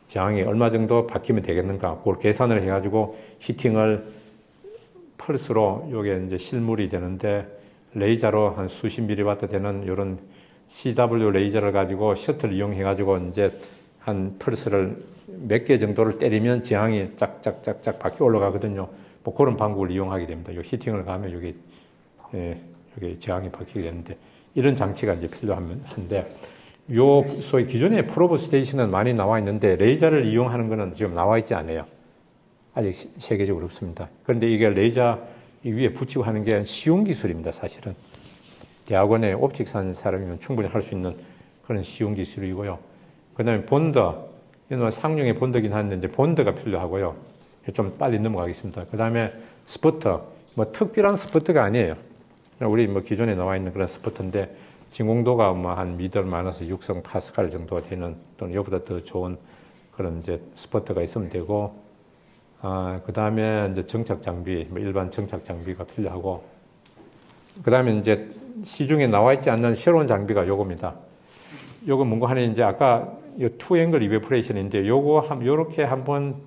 저항이 얼마 정도 바뀌면 되겠는가 그걸 계산을 해가지고 히팅을 펄스로 요게 이제 실물이 되는데 레이저로 한 수십 밀리와트 되는 이런 CW 레이저를 가지고 셔틀을 이용해 가지고 이제 한 펄스를 몇 개 정도를 때리면 저항이 짝짝짝짝 바뀌어 올라가거든요. 뭐 그런 방법을 이용하게 됩니다. 요 히팅을 가면 여기 저항이 바뀌게 되는데 이런 장치가 이제 필요한데 요 소위 기존의 프로브 스테이션은 많이 나와 있는데 레이저를 이용하는 거는 지금 나와 있지 않아요. 아직 세계적으로 없습니다. 그런데 이게 레이저 위에 붙이고 하는 게 쉬운 기술입니다. 사실은 대학원에 옵틱산 사람이면 충분히 할 수 있는 그런 쉬운 기술이고요. 그 다음에 본더, 이건 상용의 본더긴 한데 이제 본더가 필요하고요. 좀 빨리 넘어가겠습니다. 그 다음에 스포터, 뭐 특별한 스포터가 아니에요. 우리 뭐 기존에 나와 있는 그런 스포터인데 진공도가 뭐 한 미들 마이너스 6성 파스칼 정도 되는 또는 이보다 더 좋은 그런 이제 스포터가 있으면 되고, 그 다음에 이제 정착 장비, 뭐 일반 정착 장비가 필요하고, 그 다음에 이제 시중에 나와 있지 않는 새로운 장비가 요겁니다. 요거 뭔가 하는 이제 아까 요 투앵글 이베프레이션인데 요렇게 한번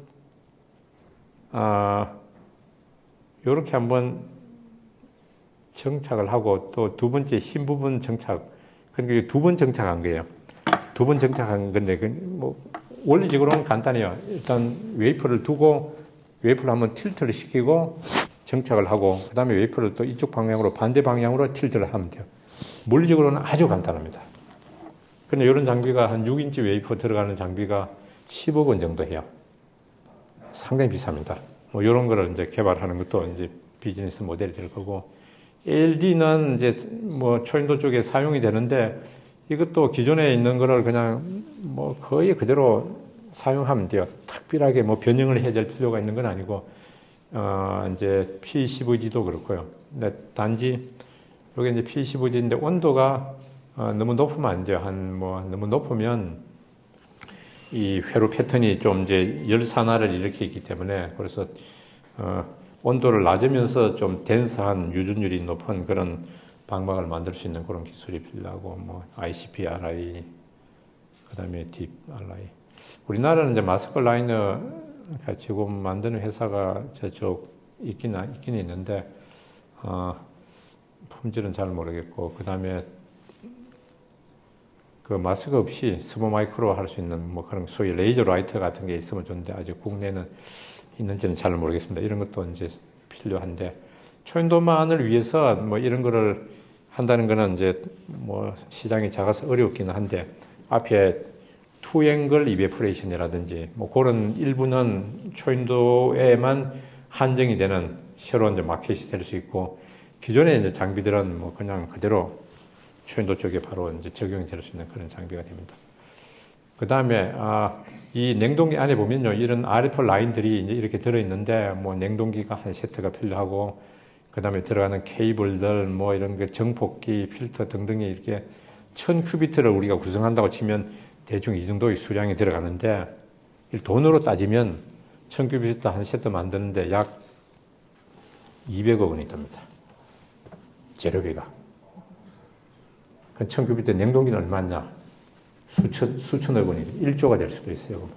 정착을 하고 또 두 번째 흰 부분 정착, 그러니까 두 번 정착한 거예요. 두 번 정착한 건데 뭐 원리적으로는 간단해요. 일단 웨이퍼를 두고 웨이퍼를 한번 틸트를 시키고 정착을 하고 그 다음에 웨이퍼를 또 이쪽 방향으로 반대 방향으로 틸트를 하면 돼요. 물리적으로는 아주 간단합니다. 근데 이런 장비가 한 6인치 웨이퍼 들어가는 장비가 10억 원 정도 해요. 상당히 비쌉니다. 뭐 이런 거를 이제 개발하는 것도 이제 비즈니스 모델이 될 거고, ALD는 이제 뭐 초인도 쪽에 사용이 되는데 이것도 기존에 있는 거를 그냥 뭐 거의 그대로 사용하면 돼요. 특별하게 뭐 변형을 해야 될 필요가 있는 건 아니고, 이제 PCVD도 그렇고요. 근데 단지 여기 이제 PCVD인데 온도가 너무 높으면 안 돼요. 너무 높으면 이 회로 패턴이 좀 이제 열산화를 일으키기 때문에 그래서 온도를 낮으면서 좀 덴스한 유전율이 높은 그런 방막을 만들 수 있는 그런 기술이 필요하고 뭐 ICP RI 그다음에 딥 RI. 우리나라는 이제 마스크 라이너 지금 만드는 회사가 저쪽 있긴 있는데 품질은 잘 모르겠고 그다음에 그 마스크 없이 스모 마이크로 할 수 있는 뭐 그런 소위 레이저 라이터 같은 게 있으면 좋은데 아직 국내는 있는지는 잘 모르겠습니다. 이런 것도 이제 필요한데 초인도만을 위해서 뭐 이런 거를 한다는 거는 이제 뭐 시장이 작아서 어렵기는 한데 앞에 투앵글 이베프레이션이라든지 뭐 그런 일부는 초인도에만 한정이 되는 새로운 이제 마켓이 될 수 있고 기존의 이제 장비들은 뭐 그냥 그대로 초인도 쪽에 바로 이제 적용이 될 수 있는 그런 장비가 됩니다. 그 다음에, 이 냉동기 안에 보면요, 이런 RF 라인들이 이제 이렇게 들어있는데, 뭐 냉동기가 한 세트가 필요하고, 그 다음에 들어가는 케이블들, 뭐 이런 게 정폭기, 필터 등등이 이렇게 1000큐비트를 우리가 구성한다고 치면 대충 이 정도의 수량이 들어가는데, 돈으로 따지면 1000큐비트 한 세트 만드는데 약 200억 원이 듭니다. 재료비가. 1000큐비트 냉동기는 얼마냐? 수천억 원이 1조가 될 수도 있어요.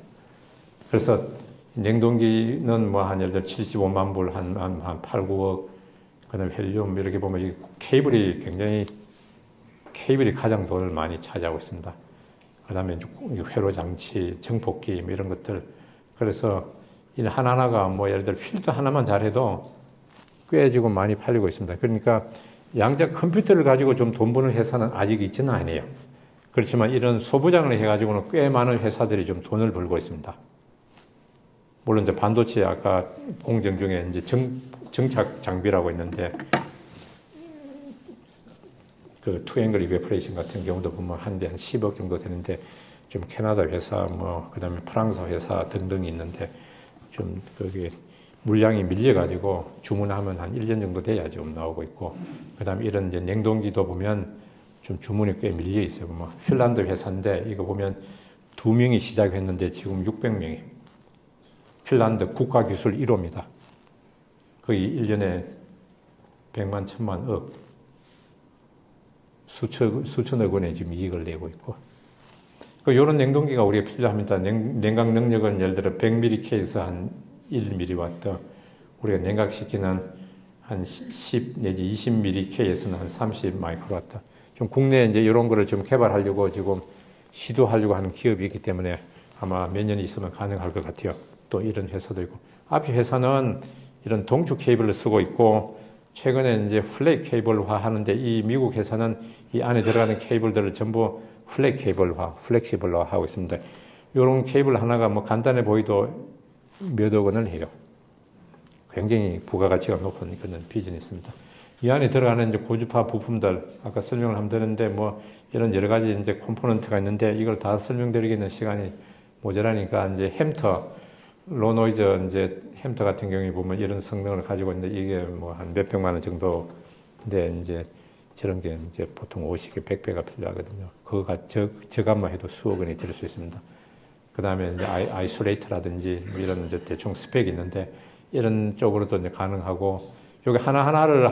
그래서 냉동기는 뭐 한 예를 들어 75만 불, 한 8, 9억. 그다음에 헬륨 이렇게 보면 이 케이블이 가장 돈을 많이 차지하고 있습니다. 그다음에 회로 장치, 정폭기 뭐 이런 것들. 그래서 이 하나하나가 뭐 예를 들어 필터 하나만 잘해도 꽤 지금 많이 팔리고 있습니다. 그러니까 양자 컴퓨터를 가지고 좀 돈 버는 회사는 아직 있지는 않아요. 그렇지만 이런 소부장을 해가지고는 꽤 많은 회사들이 좀 돈을 벌고 있습니다. 물론 이제 반도체 아까 공정 중에 이제 정착 장비라고 있는데 그 투앵글 이베퍼레이션 같은 경우도 보면 한 대 한 10억 정도 되는데 좀 캐나다 회사 뭐 그다음에 프랑스 회사 등등이 있는데 좀 그게 물량이 밀려가지고 주문하면 한 1년 정도 돼야 좀 나오고 있고 그다음에 이런 이제 냉동기도 보면 좀 주문이 꽤 밀려 있어요. 뭐 핀란드 회사인데 이거 보면 2명이 시작했는데 지금 600명이 핀란드 국가기술 1호입니다. 거의 1년에 100만, 1000만, 억 수천억 원의 지금 이익을 내고 있고 이런 냉동기가 우리가 필요합니다. 냉각 능력은 예를 들어 100ml에서 한 1mW 우리가 냉각시키는 한 10 내지 20ml에서는 한 30μW 좀 국내에 이제 이런 거를 좀 개발하려고 지금 시도하려고 하는 기업이 있기 때문에 아마 몇 년 있으면 가능할 것 같아요. 또 이런 회사도 있고 앞에 회사는 이런 동축 케이블을 쓰고 있고 최근에 이제 플랫 케이블화 하는데 이 미국 회사는 이 안에 들어가는 케이블들을 전부 플렉시블화 하고 있습니다. 이런 케이블 하나가 뭐 간단해 보이도 몇억 원을 해요. 굉장히 부가가치가 높은 그런 비즈니스입니다. 이 안에 들어가는 이제 고주파 부품들 아까 설명을 한번 드렸는데 뭐 이런 여러 가지 이제 컴포넌트가 있는데 이걸 다 설명드리기는 시간이 모자라니까 이제 햄터 로노이즈 이제 햄터 같은 경우에 보면 이런 성능을 가지고 있는데 이게 뭐 한 몇백만 원 정도인데 이제 저런 게 이제 보통 50개, 100배가 필요하거든요. 그거가 저값만 해도 수억 원이 들 수 있습니다. 그 다음에 이제 아이솔레이터라든지 뭐 이런 이제 대충 스펙이 있는데 이런 쪽으로도 이제 가능하고 여기 하나하나를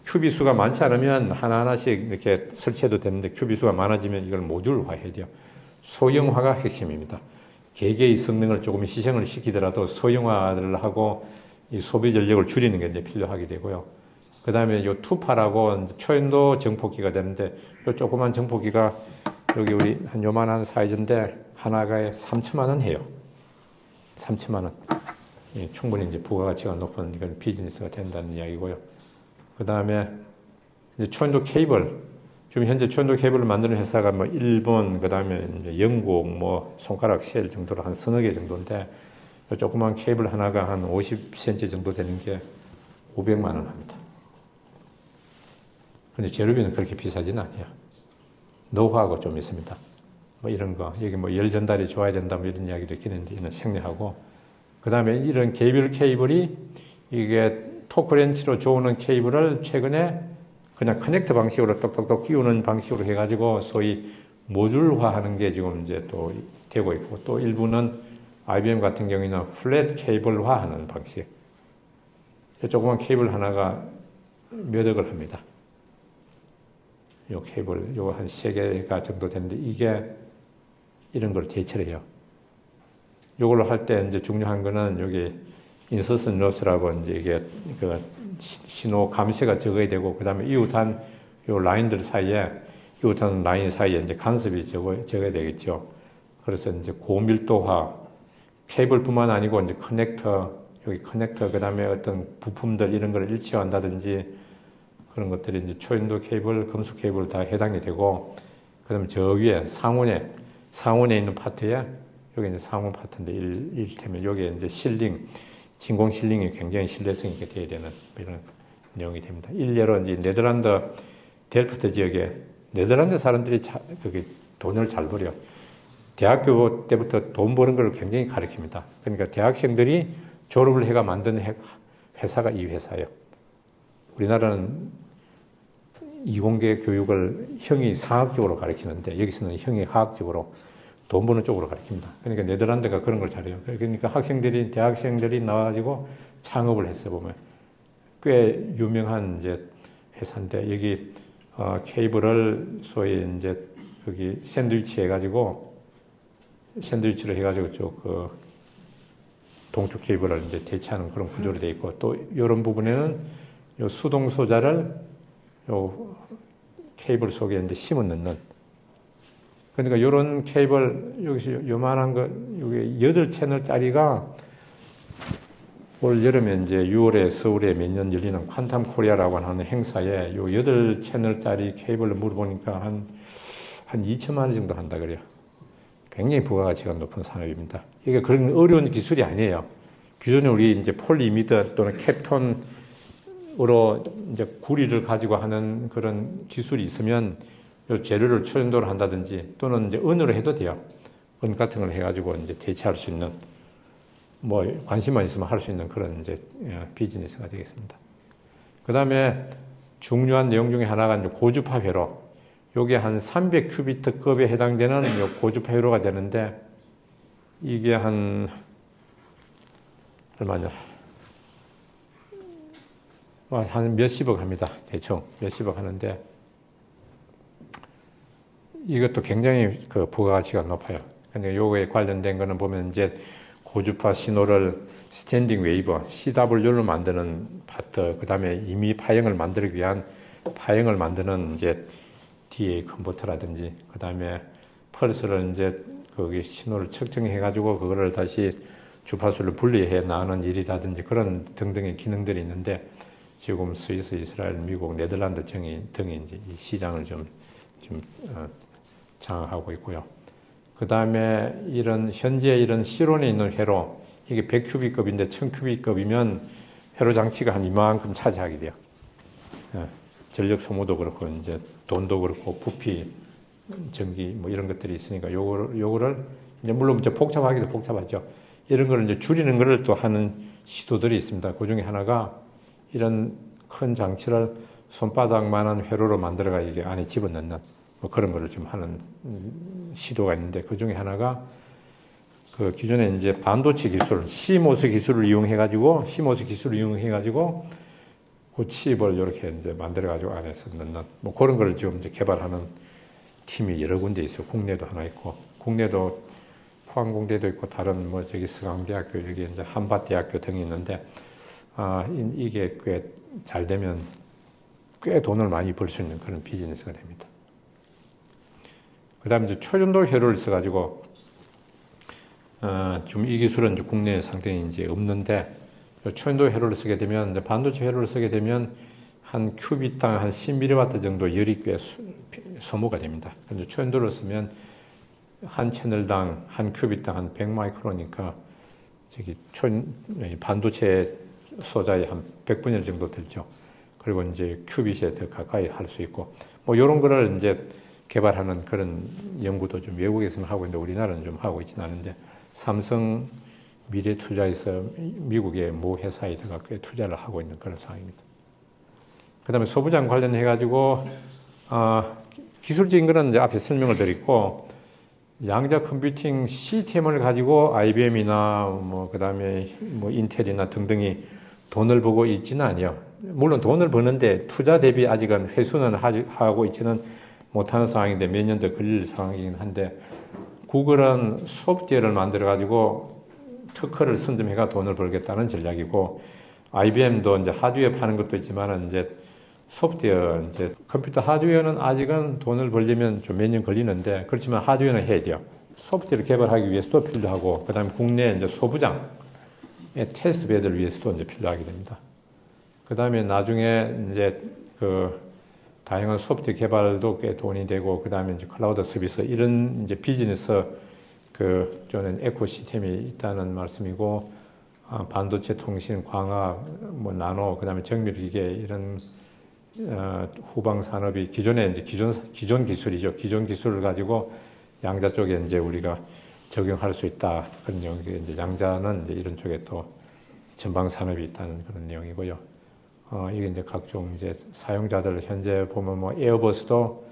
큐비 수가 많지 않으면 하나하나씩 이렇게 설치해도 되는데 큐비 수가 많아지면 이걸 모듈화 해야 돼요. 소형화가 핵심입니다. 개개의 성능을 조금 희생을 시키더라도 소형화를 하고 이 소비 전력을 줄이는 게 이제 필요하게 되고요. 그 다음에 요 투파라고 초연도 정폭기가 되는데 요 조그만 정폭기가 여기 우리 한 요만한 사이즈인데 하나가 3천만 원 해요. 3천만 원. 예, 충분히 이제 부가가치가 높은 이런 비즈니스가 된다는 이야기고요. 그 다음에 이제 초연도 케이블. 지금 현재 초연도 케이블을 만드는 회사가 뭐 일본, 그 다음에 이제 영국, 뭐 손가락 셀 정도로 한 서너 개 정도인데 조그만 케이블 하나가 한 50cm 정도 되는 게 500만 원 합니다. 근데 재료비는 그렇게 비싸지는 않아요. 노후하고 좀 있습니다. 뭐 이런 거, 여기 뭐 열 전달이 좋아야 된다 뭐 이런 이야기도 있겠는데 이는 생략하고 그 다음에 이런 개별 케이블이 이게 토크렌치로 조우는 케이블을 최근에 그냥 커넥터 방식으로 똑똑똑 끼우는 방식으로 해가지고 소위 모듈화하는 게 지금 이제 또 되고 있고 또 일부는 IBM 같은 경우에는 플랫 케이블화하는 방식. 조그만 케이블 하나가 몇 억을 합니다. 요 케이블, 요 한 3개가 정도 되는데 이게 이런 걸 대체를 해요. 요걸로 할 때 이제 중요한 거는 여기 인서션 로스라고 이제 이게 그 신호 감시가 적어야 되고 그 다음에 이웃한 요 라인들 사이에 이웃한 라인 사이에 이제 간섭이 적어야 되겠죠. 그래서 이제 고밀도화 케이블뿐만 아니고 이제 여기 커넥터 그 다음에 어떤 부품들 이런 걸 일치한다든지 그런 것들이 이제 초인도 케이블, 금속 케이블 다 해당이 되고 그 다음에 저 위에 상온에 있는 파트에 여기 이제 상온 파트인데 이를테면 여기에 이제 진공 실링이 굉장히 신뢰성 있게 돼야 되는 이런 내용이 됩니다. 일례로 이제 네덜란드 델프트 지역에 네덜란드 사람들이 돈을 잘 벌여. 대학교 때부터 돈 버는 걸 굉장히 가르칩니다. 그러니까 대학생들이 졸업을 해가 만든 회사가 이 회사예요. 우리나라는 이공계 교육을 형이 상학적으로 가르치는데 여기서는 형이 화학적으로 돈 버는 쪽으로 가르칩니다. 그러니까 네덜란드가 그런 걸 잘해요. 그러니까 대학생들이 나와가지고 창업을 했어요, 보면. 꽤 유명한 이제 회사인데, 여기, 케이블을 소위 이제, 거기 샌드위치로 해가지고 쭉 동축 케이블을 이제 대체하는 그런 구조로 되어 있고, 또 이런 부분에는 요 수동 소자를 요 케이블 속에 이제 심어 넣는. 그러니까 이런 케이블, 여기서 요만한 거, 이게 8채널짜리가 올 여름에 이제 6월에 서울에 매년 열리는 퀀텀 코리아라고 하는 행사에 요 8채널짜리 케이블을 물어보니까 한 2천만 원 정도 한다 그래요. 굉장히 부가가치가 높은 산업입니다. 이게 그런 어려운 기술이 아니에요. 기존에 우리 이제 폴리미터 또는 캡톤으로 이제 구리를 가지고 하는 그런 기술이 있으면 요 재료를 초전도를 한다든지 또는 이제 은으로 해도 돼요. 은 같은 걸 해가지고 이제 대체할 수 있는, 뭐 관심만 있으면 할 수 있는 그런 이제 비즈니스가 되겠습니다. 그 다음에 중요한 내용 중에 하나가 이제 고주파 회로. 요게 한 300큐비트급에 해당되는 요 고주파 회로가 되는데, 이게 한 얼마냐? 한 몇십억 합니다. 대충 몇십억 하는데, 이것도 굉장히 그 부가가치가 높아요. 근데 요거에 관련된 거는 보면 이제 고주파 신호를 스탠딩 웨이버, CW로 만드는 파트, 그 다음에 이미 파형을 만들기 위한 파형을 만드는 이제 DA 컨버터라든지, 그 다음에 펄스를 이제 거기 신호를 측정해가지고 그거를 다시 주파수를 분리해 나가는 일이라든지 그런 등등의 기능들이 있는데, 지금 스위스, 이스라엘, 미국, 네덜란드 등이 이제 이 시장을 좀 장악하고 있고요. 그 다음에 현재 이런 실온에 있는 회로, 이게 100큐비급인데 1000큐비급이면 회로 장치가 한 이만큼 차지하게 돼요. 전력 소모도 그렇고, 이제 돈도 그렇고, 부피, 전기, 뭐 이런 것들이 있으니까 요거를, 이제 물론 이제 복잡하기도 복잡하죠. 이런 거를 이제 줄이는 거를 또 하는 시도들이 있습니다. 그 중에 하나가 이런 큰 장치를 손바닥만한 회로로 만들어가 이게 안에 집어넣는 뭐 그런 거를 좀 하는 시도가 있는데, 그 중에 하나가 그 기존에 이제 반도체 기술, CMOS 기술을 이용해가지고 그 칩을 이렇게 이제 만들어가지고 안에서 넣는 뭐 그런 걸 지금 이제 개발하는 팀이 여러 군데 있어요. 국내도 하나 있고, 국내도 포항공대도 있고, 다른 뭐 저기 서강대학교, 여기 이제 한밭대학교 등이 있는데, 이게 꽤 잘 되면 꽤 돈을 많이 벌 수 있는 그런 비즈니스가 됩니다. 그 다음에 이제 초전도 회로를 써가지고, 지금 이 기술은 이제 국내에 상당히 이제 없는데, 초전도 회로를 쓰게 되면, 이제 반도체 회로를 쓰게 되면, 한 큐빗당 한 10mW 정도 열이 꽤 소모가 됩니다. 근데 초전도를 쓰면, 한 채널당, 한 큐빗당 한 100마이크로니까, 반도체 소자의 한 100분의 1 정도 들죠. 그리고 이제 큐빗에 더 가까이 할 수 있고, 뭐, 요런 거를 이제 개발하는 그런 연구도 좀 외국에서는 하고 있는데, 우리나라는 좀 하고 있지는 않은데, 삼성 미래투자에서 미국의 모 회사에 들어가 꽤 투자를 하고 있는 그런 상황입니다. 그 다음에 소부장 관련해가지고, 기술적인 거는 이제 앞에 설명을 드렸고, 양자 컴퓨팅 시스템을 가지고 IBM이나 뭐, 그 다음에 뭐 인텔이나 등등이 돈을 벌고 있지는 않아요. 물론 돈을 버는데 투자 대비 아직은 회수는 하고 있지는 못하는 상황인데 몇 년 더 걸릴 상황이긴 한데, 구글은 소프트웨어를 만들어가지고 특허를 선점해가 돈을 벌겠다는 전략이고, IBM도 이제 하드웨어 파는 것도 있지만 이제 소프트웨어, 이제 컴퓨터 하드웨어는 아직은 돈을 벌려면 좀 몇 년 걸리는데, 그렇지만 하드웨어는 해야 돼요. 소프트웨어를 개발하기 위해서도 필요하고, 그 다음에 국내 이제 소부장의 테스트 베드를 위해서도 이제 필요하게 됩니다. 그 다음에 나중에 이제 다양한 소프트웨어 개발도 꽤 돈이 되고, 그 다음에 이제 클라우드 서비스, 이런 이제 비즈니스 저는 에코시스템이 있다는 말씀이고, 반도체 통신, 광학, 뭐 나노, 그 다음에 정밀기계, 이런 후방 산업이 기존에 이제 기존 기술이죠. 기존 기술을 가지고 양자 쪽에 이제 우리가 적용할 수 있다. 그런 내용이 이제 양자는 이제 이런 쪽에 또 전방 산업이 있다는 그런 내용이고요. 이게 이제 각종 이제 사용자들 현재 보면 뭐 에어버스도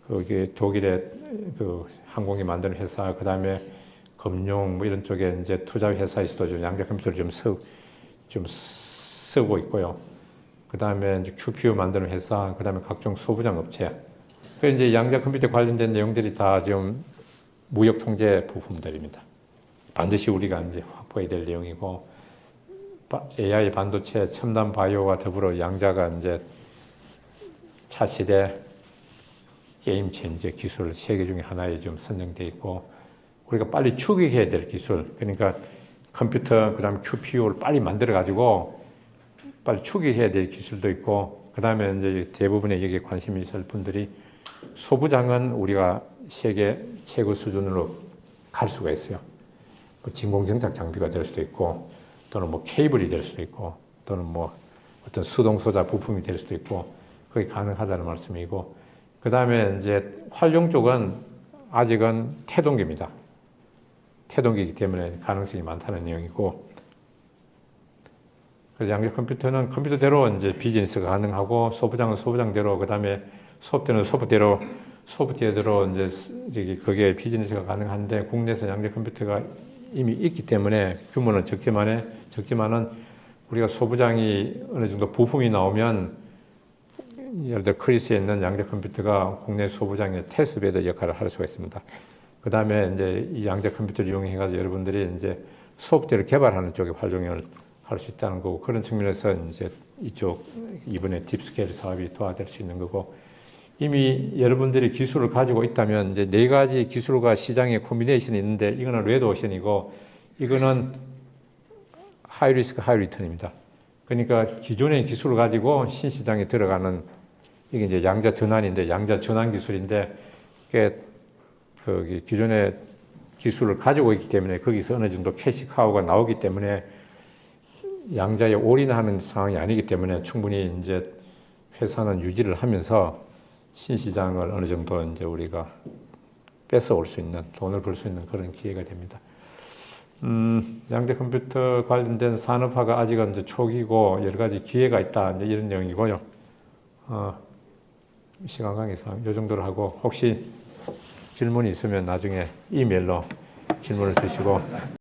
그게 독일의 그 항공기 만드는 회사, 그 다음에 금융 뭐 이런 쪽에 이제 투자 회사에서도 좀 양자 컴퓨터를 좀 쓰고 있고요. 그 다음에 이제 QPU 만드는 회사, 그 다음에 각종 소부장 업체. 그 이제 양자 컴퓨터 관련된 내용들이 다 지금 무역 통제 부품들입니다. 반드시 우리가 이제 확보해야 될 내용이고, AI 반도체, 첨단 바이오와 더불어 양자가 이제 차세대 게임 체인저 기술 세계 중에 하나에 좀 선정돼 있고, 우리가 빨리 추격해야 될 기술, 그러니까 컴퓨터 그다음 QPU를 빨리 만들어 가지고 빨리 추격해야 될 기술도 있고, 그다음에 이제 대부분의 여기에 관심이 있을 분들이 소부장은 우리가 세계 최고 수준으로 갈 수가 있어요. 뭐 진공정착 장비가 될 수도 있고, 또는 뭐 케이블이 될 수도 있고, 또는 뭐 어떤 수동소자 부품이 될 수도 있고, 그게 가능하다는 말씀이고, 그 다음에 이제 활용 쪽은 아직은 태동기입니다. 태동기이기 때문에 가능성이 많다는 내용이고, 그래서 양자 컴퓨터는 컴퓨터대로 이제 비즈니스가 가능하고, 소부장은 소부장대로, 그 다음에 소프트웨어는 소프트웨어대로 이제 그게 비즈니스가 가능한데, 국내에서 양자 컴퓨터가 이미 있기 때문에 규모는 적지만은 우리가 소부장이 어느 정도 부품이 나오면, 예를 들어 크리스에 있는 양자 컴퓨터가 국내 소부장의 테스트베드 역할을 할 수가 있습니다. 그 다음에 이제 이 양자 컴퓨터를 이용해가지고 여러분들이 이제 소프트웨어를 개발하는 쪽에 활용을 할 수 있다는 거고, 그런 측면에서 이제 이쪽 이번에 딥스케일 사업이 도와줄 수 있는 거고, 이미 여러분들이 기술을 가지고 있다면 이제 네 가지 기술과 시장의 콤비네이션이 있는데, 이거는 레드 오션이고, 이거는 하이 리스크 하이 리턴입니다. 그러니까 기존의 기술을 가지고 신시장에 들어가는, 이게 이제 양자 전환인데, 양자 전환 기술인데, 이게 거기 기존의 기술을 가지고 있기 때문에 거기서 어느 정도 캐시 카우가 나오기 때문에 양자에 올인하는 상황이 아니기 때문에 충분히 이제 회사는 유지를 하면서 신시장을 어느 정도 이제 우리가 뺏어올 수 있는, 돈을 벌 수 있는 그런 기회가 됩니다. 양자 컴퓨터 관련된 산업화가 아직은 이제 초기고 여러 가지 기회가 있다, 이제 이런 내용이고요. 시간 관계상 이 정도로 하고, 혹시 질문이 있으면 나중에 이메일로 질문을 주시고,